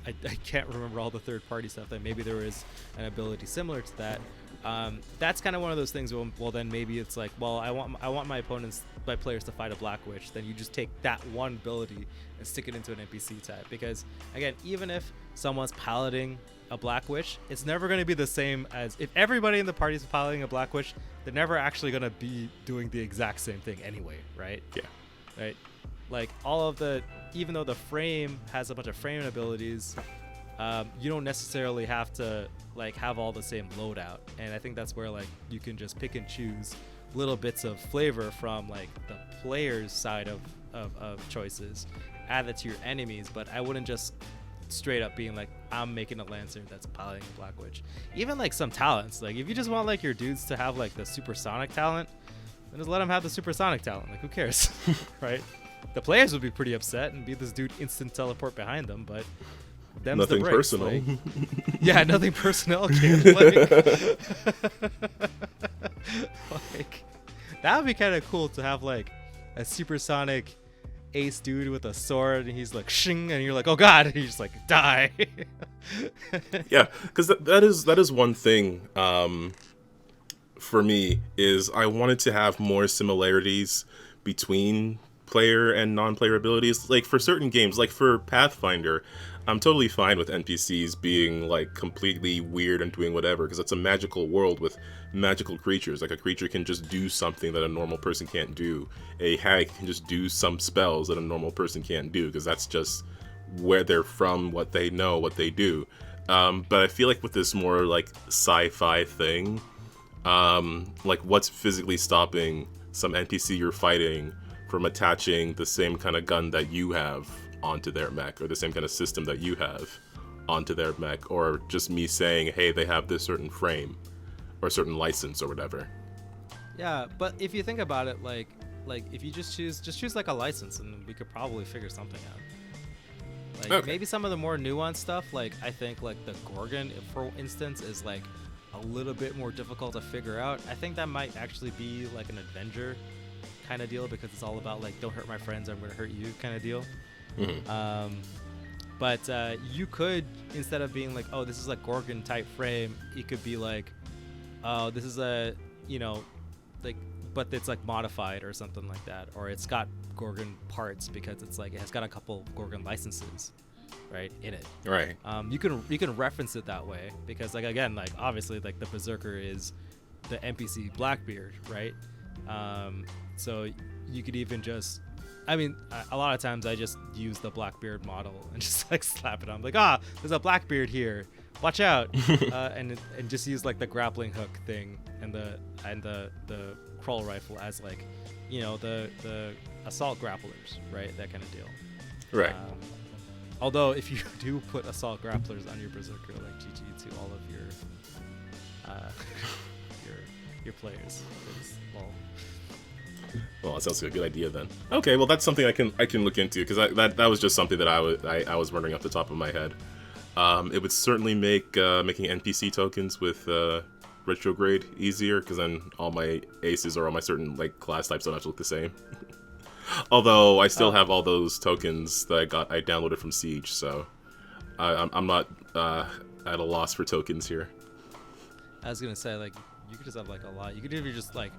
I can't remember all the third-party stuff. That maybe there is an ability similar to that. That's kind of one of those things. Well, then maybe it's like, well, I want my players to fight a Black Witch. Then you just take that one ability and stick it into an NPC type. Because again, even if someone's piloting a Black Witch, it's never going to be the same as if everybody in the party is piloting a Black Witch. They're never actually going to be doing the exact same thing anyway, right? Yeah. Right. Like all of even though the frame has a bunch of frame abilities, you don't necessarily have to like have all the same loadout. And I think that's where like you can just pick and choose little bits of flavor from like the player's side of choices, add that to your enemies. But I wouldn't just straight up being like, I'm making a Lancer that's piloting a Black Witch. Even like some talents, like if you just want like your dudes to have like the supersonic talent, then just let them have the supersonic talent. Like who cares? Right? The players would be pretty upset and be this dude instant teleport behind them, but them's nothing the breaks, personal. like, yeah, nothing personal. Like that would be kind of cool to have like a supersonic ace dude with a sword, and he's like shing, and you're like, oh god, and you just like die. Yeah, because that is one thing for me is I wanted to have more similarities between player and non-player abilities. Like for certain games, like for Pathfinder, I'm totally fine with NPCs being like completely weird and doing whatever, because it's a magical world with magical creatures. Like a creature can just do something that a normal person can't do. A hag can just do some spells that a normal person can't do, because that's just where they're from, what they know, what they do. But I feel like with this more like sci-fi thing, like what's physically stopping some NPC you're fighting from attaching the same kind of gun that you have onto their mech, or the same kind of system that you have onto their mech, or just me saying, hey, they have this certain frame or certain license or whatever. Yeah, but if you think about it, like if you just choose like a license, and we could probably figure something out. Like maybe some of the more nuanced stuff, like I think like the Gorgon, for instance, is like a little bit more difficult to figure out. I think that might actually be like an Avenger kind of deal, because it's all about like, don't hurt my friends, I'm gonna hurt you kind of deal. Mm-hmm. But you could, instead of being like, oh, this is a Gorgon type frame, it could be like, oh, this is a, like, but it's like modified or something like that, or it's got Gorgon parts because it's like it has got a couple Gorgon licenses, right, in it. Right. You can reference it that way, because like again, like obviously like the Berserker is the NPC Blackbeard, right? So you could even just, I mean, a lot of times I just use the Blackbeard model and just like slap it on, like, there's a Blackbeard here, watch out, and just use like the grappling hook thing and the crawl rifle as like, the assault grapplers, right? That kind of deal. Right. Although if you do put assault grapplers on your Berserker, like GG to all of your players. Well, that sounds like a good idea then. Okay, well that's something I can look into, because that was just something that I was wondering off the top of my head. It would certainly make making NPC tokens with retrograde easier, because then all my aces or all my certain like class types don't have to look the same. Although I still have all those tokens that I downloaded from Siege, so I'm not at a loss for tokens here. I was gonna say, like, you could just have like a lot. You could even just like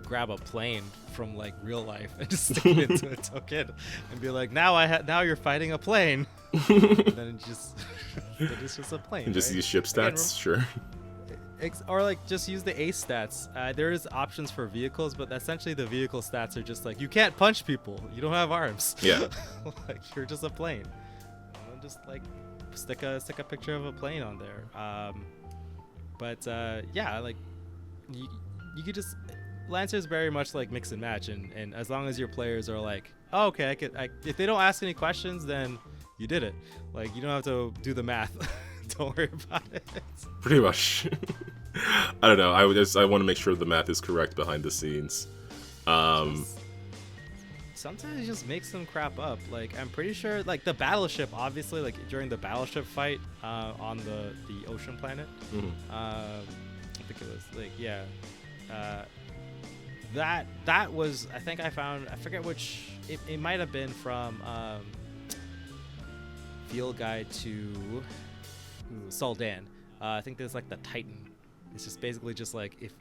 grab a plane from like real life and just stick it into a token and be like, now you're fighting a plane. And then it's just a plane. And just right? use ship stats, sure. Or like just use the ace stats. There is options for vehicles, but essentially the vehicle stats are just like, you can't punch people, you don't have arms. Yeah. Like you're just a plane. And then just like stick a picture of a plane on there. Yeah, like you could just, Lancer's very much like mix and match, and as long as your players are like, oh, okay, if they don't ask any questions, then you did it. Like you don't have to do the math. Don't worry about it. Pretty much. I don't know. I want to make sure the math is correct behind the scenes. Sometimes you just make some crap up. Like I'm pretty sure, like the battleship, obviously, like during the battleship fight on the ocean planet. Mm-hmm. I think it was like that was, I think I forget which. It might have been field guide to Soldan. I think there's like the Titan. It's just basically just like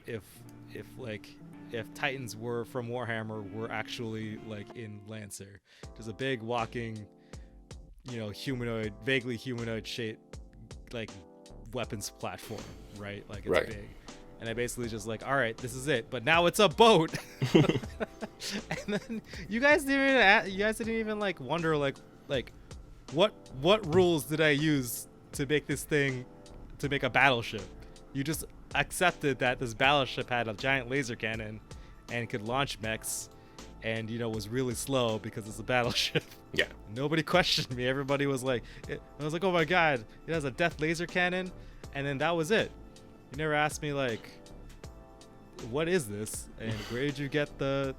if Titans were from Warhammer were actually like in Lancer. There's a big walking, humanoid, vaguely humanoid shaped like weapons platform, right? Like it's big. And I basically just like, all right, this is it. But now it's a boat. And then you guys didn't even like wonder like what rules did I use to make this thing, to make a battleship? You just accepted that this battleship had a giant laser cannon and could launch mechs, and was really slow because it's a battleship. Yeah. Nobody questioned me. Everybody was like, I was like, oh my god, it has a death laser cannon, and then that was it. You never asked me like, what is this, and where did you get the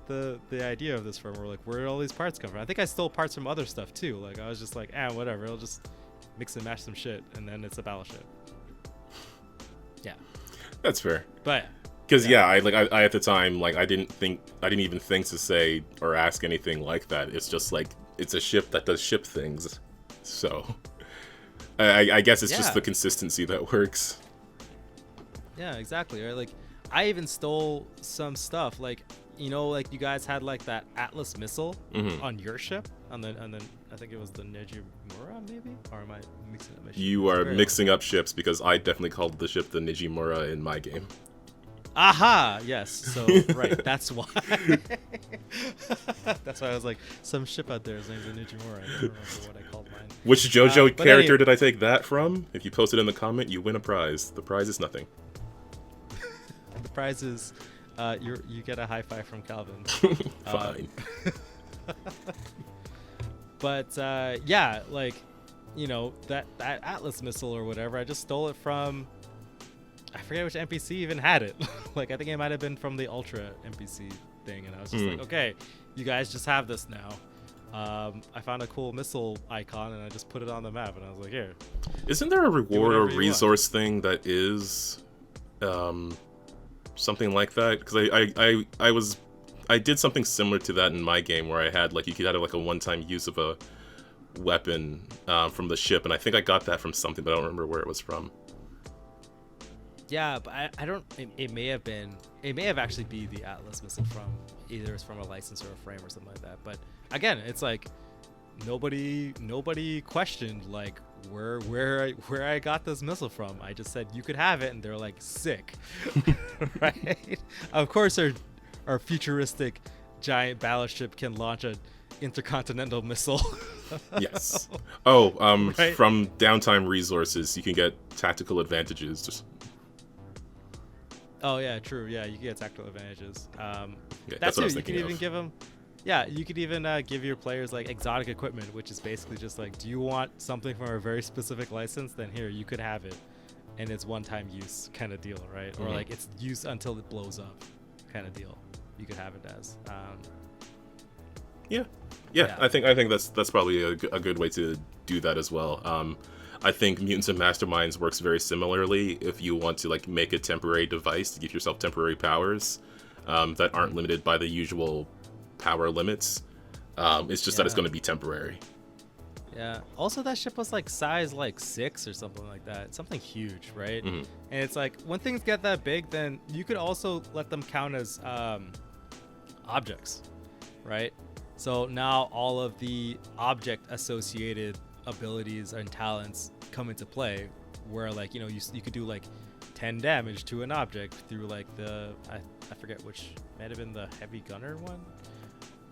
idea of this from, or like where did all these parts come from? I think I stole parts from other stuff too. Like I was just like, whatever, I'll just mix and match some shit, and then it's a battleship. Yeah, that's fair. But because I at the time, like I didn't even think to say or ask anything like that. It's just like it's a ship that does ship things. So I guess it's just the consistency that works. Yeah, exactly. Right? Like I even stole some stuff, like like you guys had like that Atlas missile on your ship, and then I think it was the Nijimura, maybe, or am I mixing up my ship? You are mixing up ships, because I definitely called the ship the Nijimura in my game. Aha! Yes. So right, that's why. That's why I was like, some ship out there is named the Nijimura. I don't remember what I called mine. Which JoJo character did I take that from? If you post it in the comment, you win a prize. The prize is nothing. The prize is you get a HiFi from Calvin. Fine. But like that Atlas missile or whatever, I just stole it from, I forget which NPC even had it. Like I think it might have been from the Ultra NPC thing, and I was just like, okay, you guys just have this now. I found a cool missile icon and I just put it on the map, and I was like, here. Isn't there a reward or resource thing that is something like that? Because I did something similar to that in my game, where I had like, you could have like a one-time use of a weapon from the ship, and I think I got that from something, but I don't remember where it was from. Yeah, but I don't. It may have actually be the Atlas missile from either it's from a license or a frame or something like that. But again, it's like nobody questioned like where I got this missile from. I just said you could have it, and they're like, sick. Right? Of course, our futuristic giant battleship can launch an intercontinental missile. Yes. Oh, right? From downtime resources, you can get tactical advantages. Oh yeah, true. Yeah, you can get tactical advantages. That's what I was you thinking can of. even give them. Yeah, you could even give your players like exotic equipment, which is basically just like, do you want something from a very specific license? Then here, you could have it, and it's one-time use kind of deal, right? Or like it's use until it blows up, kind of deal. You could have it as. Yeah. I think that's probably a good way to do that as well. I think Mutants and Masterminds works very similarly if you want to like make a temporary device to give yourself temporary powers that aren't limited by the usual power limits. It's just that it's going to be temporary. Yeah. Also, that ship was like size like 6 or something like that. Something huge, right? And it's like when things get that big, then you could also let them count as objects, right? So now all of the object associated abilities and talents come into play, where like you could do like 10 damage to an object through like I forget which, might have been the heavy gunner one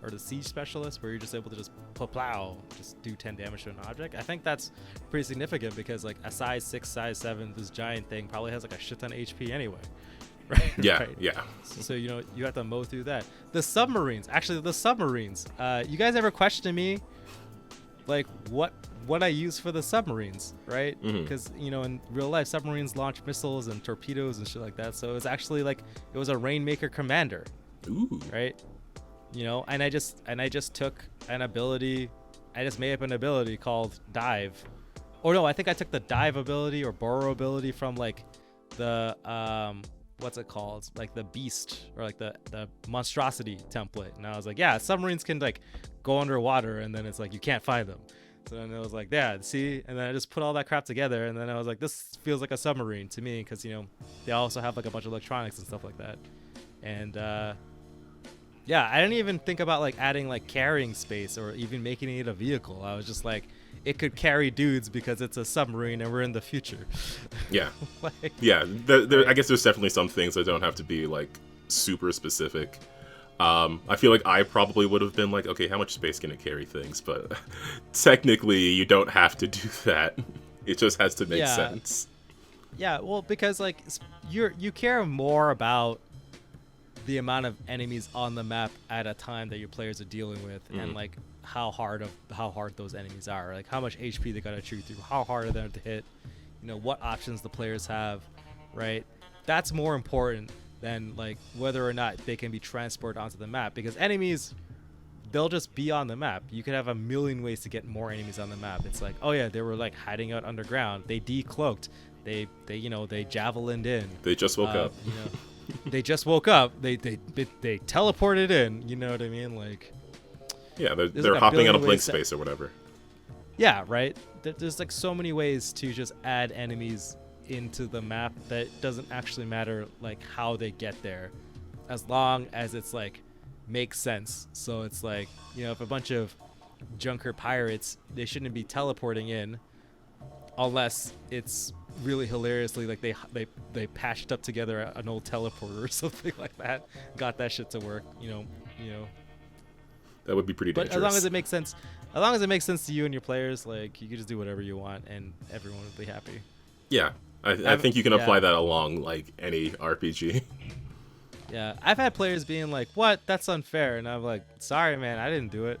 or the siege specialist, where you're just able to just plow, just do 10 damage to an object. I think that's pretty significant, because like a size 6, size 7, this giant thing probably has like a shit ton of HP anyway. Right? Yeah, right. yeah. So you have to mow through that. The submarines, you guys ever question me like what I use for the submarines, right? Because in real life, submarines launch missiles and torpedoes and shit like that. So it's actually like it was a Rainmaker commander. Ooh. Right? And I just took an ability. I just made up an ability called dive. Or no, I think I took the dive ability or borrow ability from like the what's it called? Like the beast, or like the monstrosity template. And I was like, yeah, submarines can like go underwater, and then it's like you can't find them. So then it was like, yeah, see, and then I just put all that crap together, and then I was like, this feels like a submarine to me, because they also have like a bunch of electronics and stuff like that, and yeah, I didn't even think about like adding like carrying space or even making it a vehicle. I was just like, it could carry dudes because it's a submarine and we're in the future. Yeah, like, yeah. I guess there's definitely some things that don't have to be like super specific. I feel like I probably would have been like, okay, how much space can it carry things? But technically, you don't have to do that. It just has to make sense. Yeah, well, because like you care more about the amount of enemies on the map at a time that your players are dealing with, and like how hard those enemies are, like how much HP they gotta chew through, how hard are they to hit, what options the players have, right? That's more important than like whether or not they can be transported onto the map, because enemies, they'll just be on the map. You could have a million ways to get more enemies on the map. It's like, oh yeah, they were like hiding out underground, they decloaked, they javelined in, they just woke up, they just woke up, they teleported in, you know what I mean? Like, yeah, they're like hopping on a blink space or whatever. Yeah, right. There's like so many ways to just add enemies into the map that doesn't actually matter like how they get there, as long as it's like makes sense. So it's like, if a bunch of junker pirates, they shouldn't be teleporting in unless it's really hilariously like they patched up together an old teleporter or something like that, got that shit to work, that would be pretty dangerous. But as long as it makes sense to you and your players, like you can just do whatever you want and everyone will be happy. Yeah, I think you can apply that along like any RPG. Yeah, I've had players being like, "What? That's unfair," and I'm like, "Sorry, man, I didn't do it."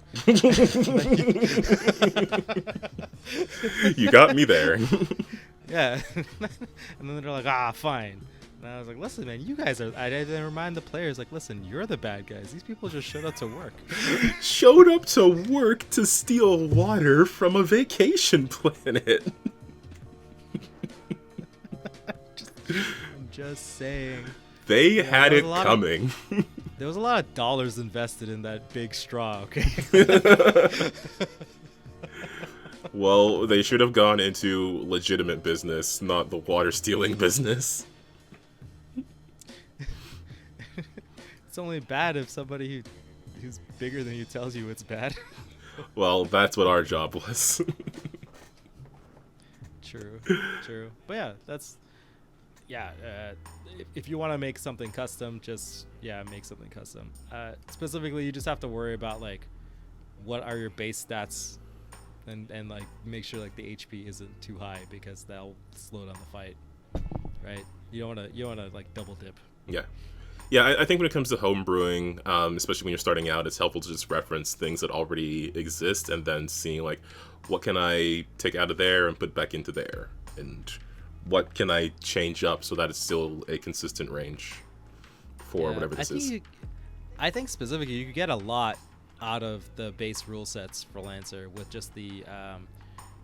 You got me there. Yeah, and then they're like, "Ah, fine." And I was like, "Listen, man, you guys are." I didn't remind the players, like, "Listen, you're the bad guys. These people just showed up to work." Showed up to work to steal water from a vacation planet. I'm just saying. They had it coming. There was a lot of dollars invested in that big straw, okay? Well, they should have gone into legitimate business, not the water stealing business. It's only bad if somebody who's bigger than you tells you it's bad. Well, that's what our job was. True. But yeah, that's... Yeah, if you want to make something custom, just, make something custom. Specifically, you just have to worry about, like, what are your base stats, and like, make sure, like, the HP isn't too high, because that'll slow down the fight, right? You don't want to, like, double dip. Yeah, I think when it comes to homebrewing, especially when you're starting out, it's helpful to just reference things that already exist, and then seeing, like, what can I take out of there and put back into there, and what can I change up so that it's still a consistent range for whatever this is. I think specifically you could get a lot out of the base rule sets for Lancer with just the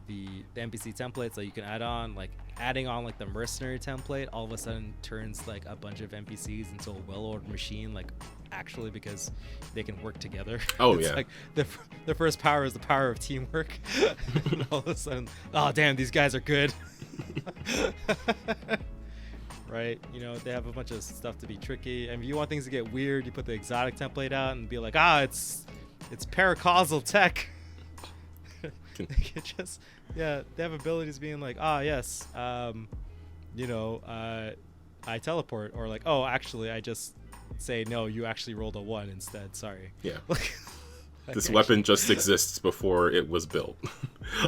NPC templates that you can add on. Like adding on like the mercenary template all of a sudden turns like a bunch of NPCs into a well-ordered machine, like actually, because they can work together. Oh, it's yeah. like the first power is the power of teamwork. And all of a sudden, oh damn, these guys are good. Right, they have a bunch of stuff to be tricky, and if you want things to get weird, you put the exotic template out and be like, it's paracausal tech. They just, they have abilities being like, yes, I teleport, or like, oh, actually, I just say no, you actually rolled a 1 instead. Sorry. Yeah. This weapon just exists before it was built.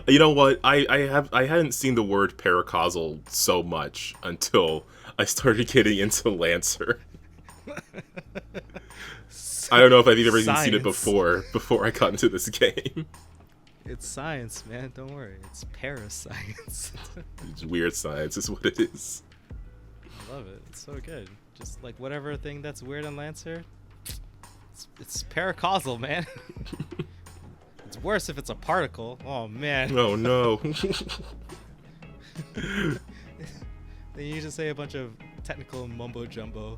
You know what? I hadn't seen the word paracausal so much until I started getting into Lancer. I don't know if I've even seen it before I got into this game. It's science, man. Don't worry. It's parascience. It's weird science is what it is. I love it. It's so good. Just like whatever thing that's weird on Lancer, it's paracausal, man. It's worse if it's a particle. Oh, man. Oh, no. Then you just say a bunch of technical mumbo-jumbo,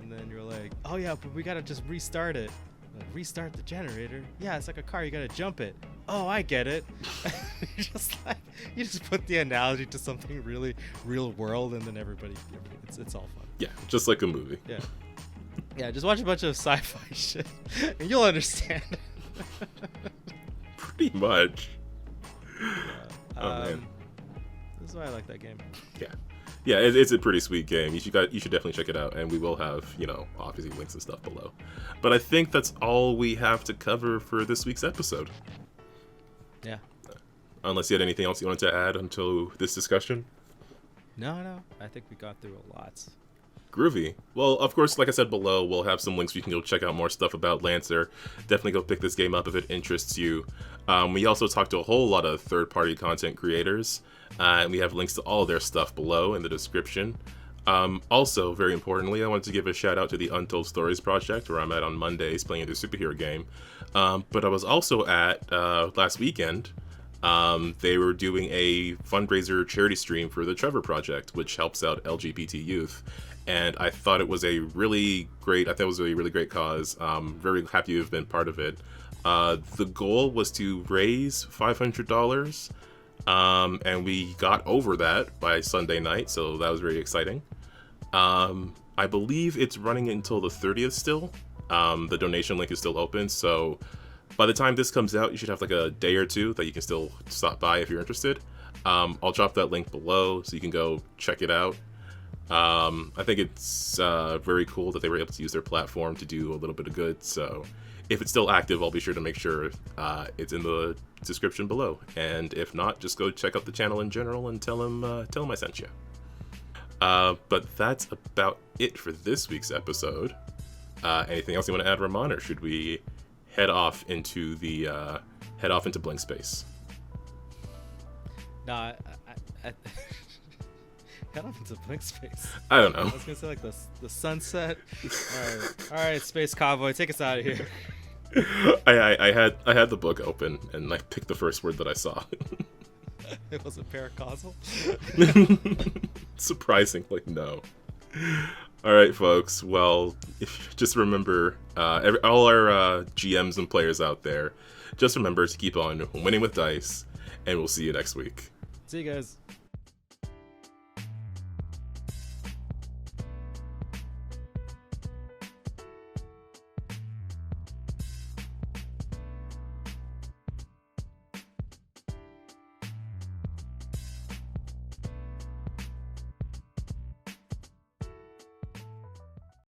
and then you're like, oh, yeah, but we gotta just restart it. Like, restart the generator? Yeah, it's like a car. You gotta jump it. oh, I get it. You just put the analogy to something really real world, and then it's all fun. Yeah, just like a movie. Yeah, just watch a bunch of sci-fi shit, and you'll understand. Pretty much. Oh man, this is why I like that game. Yeah, it's a pretty sweet game. You should definitely check it out, and we will have, obviously links and stuff below. But I think that's all we have to cover for this week's episode. Yeah. Unless you had anything else you wanted to add until this discussion? No, I think we got through a lot. Groovy. Well, of course, like I said below, we'll have some links where you can go check out more stuff about Lancer. Definitely go pick this game up if it interests you. We also talked to a whole lot of third-party content creators, and we have links to all of their stuff below in the description. Also, very importantly, I wanted to give a shout out to the Untold Stories project, where I'm at on Mondays playing the superhero game. But I was also at, last weekend, they were doing a fundraiser charity stream for the Trevor Project, which helps out LGBT youth. And I thought it was a really great cause. Very happy to have been part of it. The goal was to raise $500, and we got over that by Sunday night, so that was very exciting. I believe it's running until the 30th still. The donation link is still open, so by the time this comes out, you should have like a day or two that you can still stop by if you're interested. I'll drop that link below so you can go check it out. I think it's very cool that they were able to use their platform to do a little bit of good, so if it's still active, I'll be sure to make sure it's in the description below. And if not, just go check out the channel in general and tell them I sent you. But that's about it for this week's episode. Anything else you want to add, Ramon, or should we head off into blank space? No, I head off into blank space. I don't know. I was gonna say like the sunset. All right, Space Cowboy, take us out of here. I had the book open and I picked the first word that I saw. It was a paracausal. Surprisingly, no. All right, folks. Well, just remember, all our GMs and players out there, just remember to keep on winning with dice, and we'll see you next week. See you guys.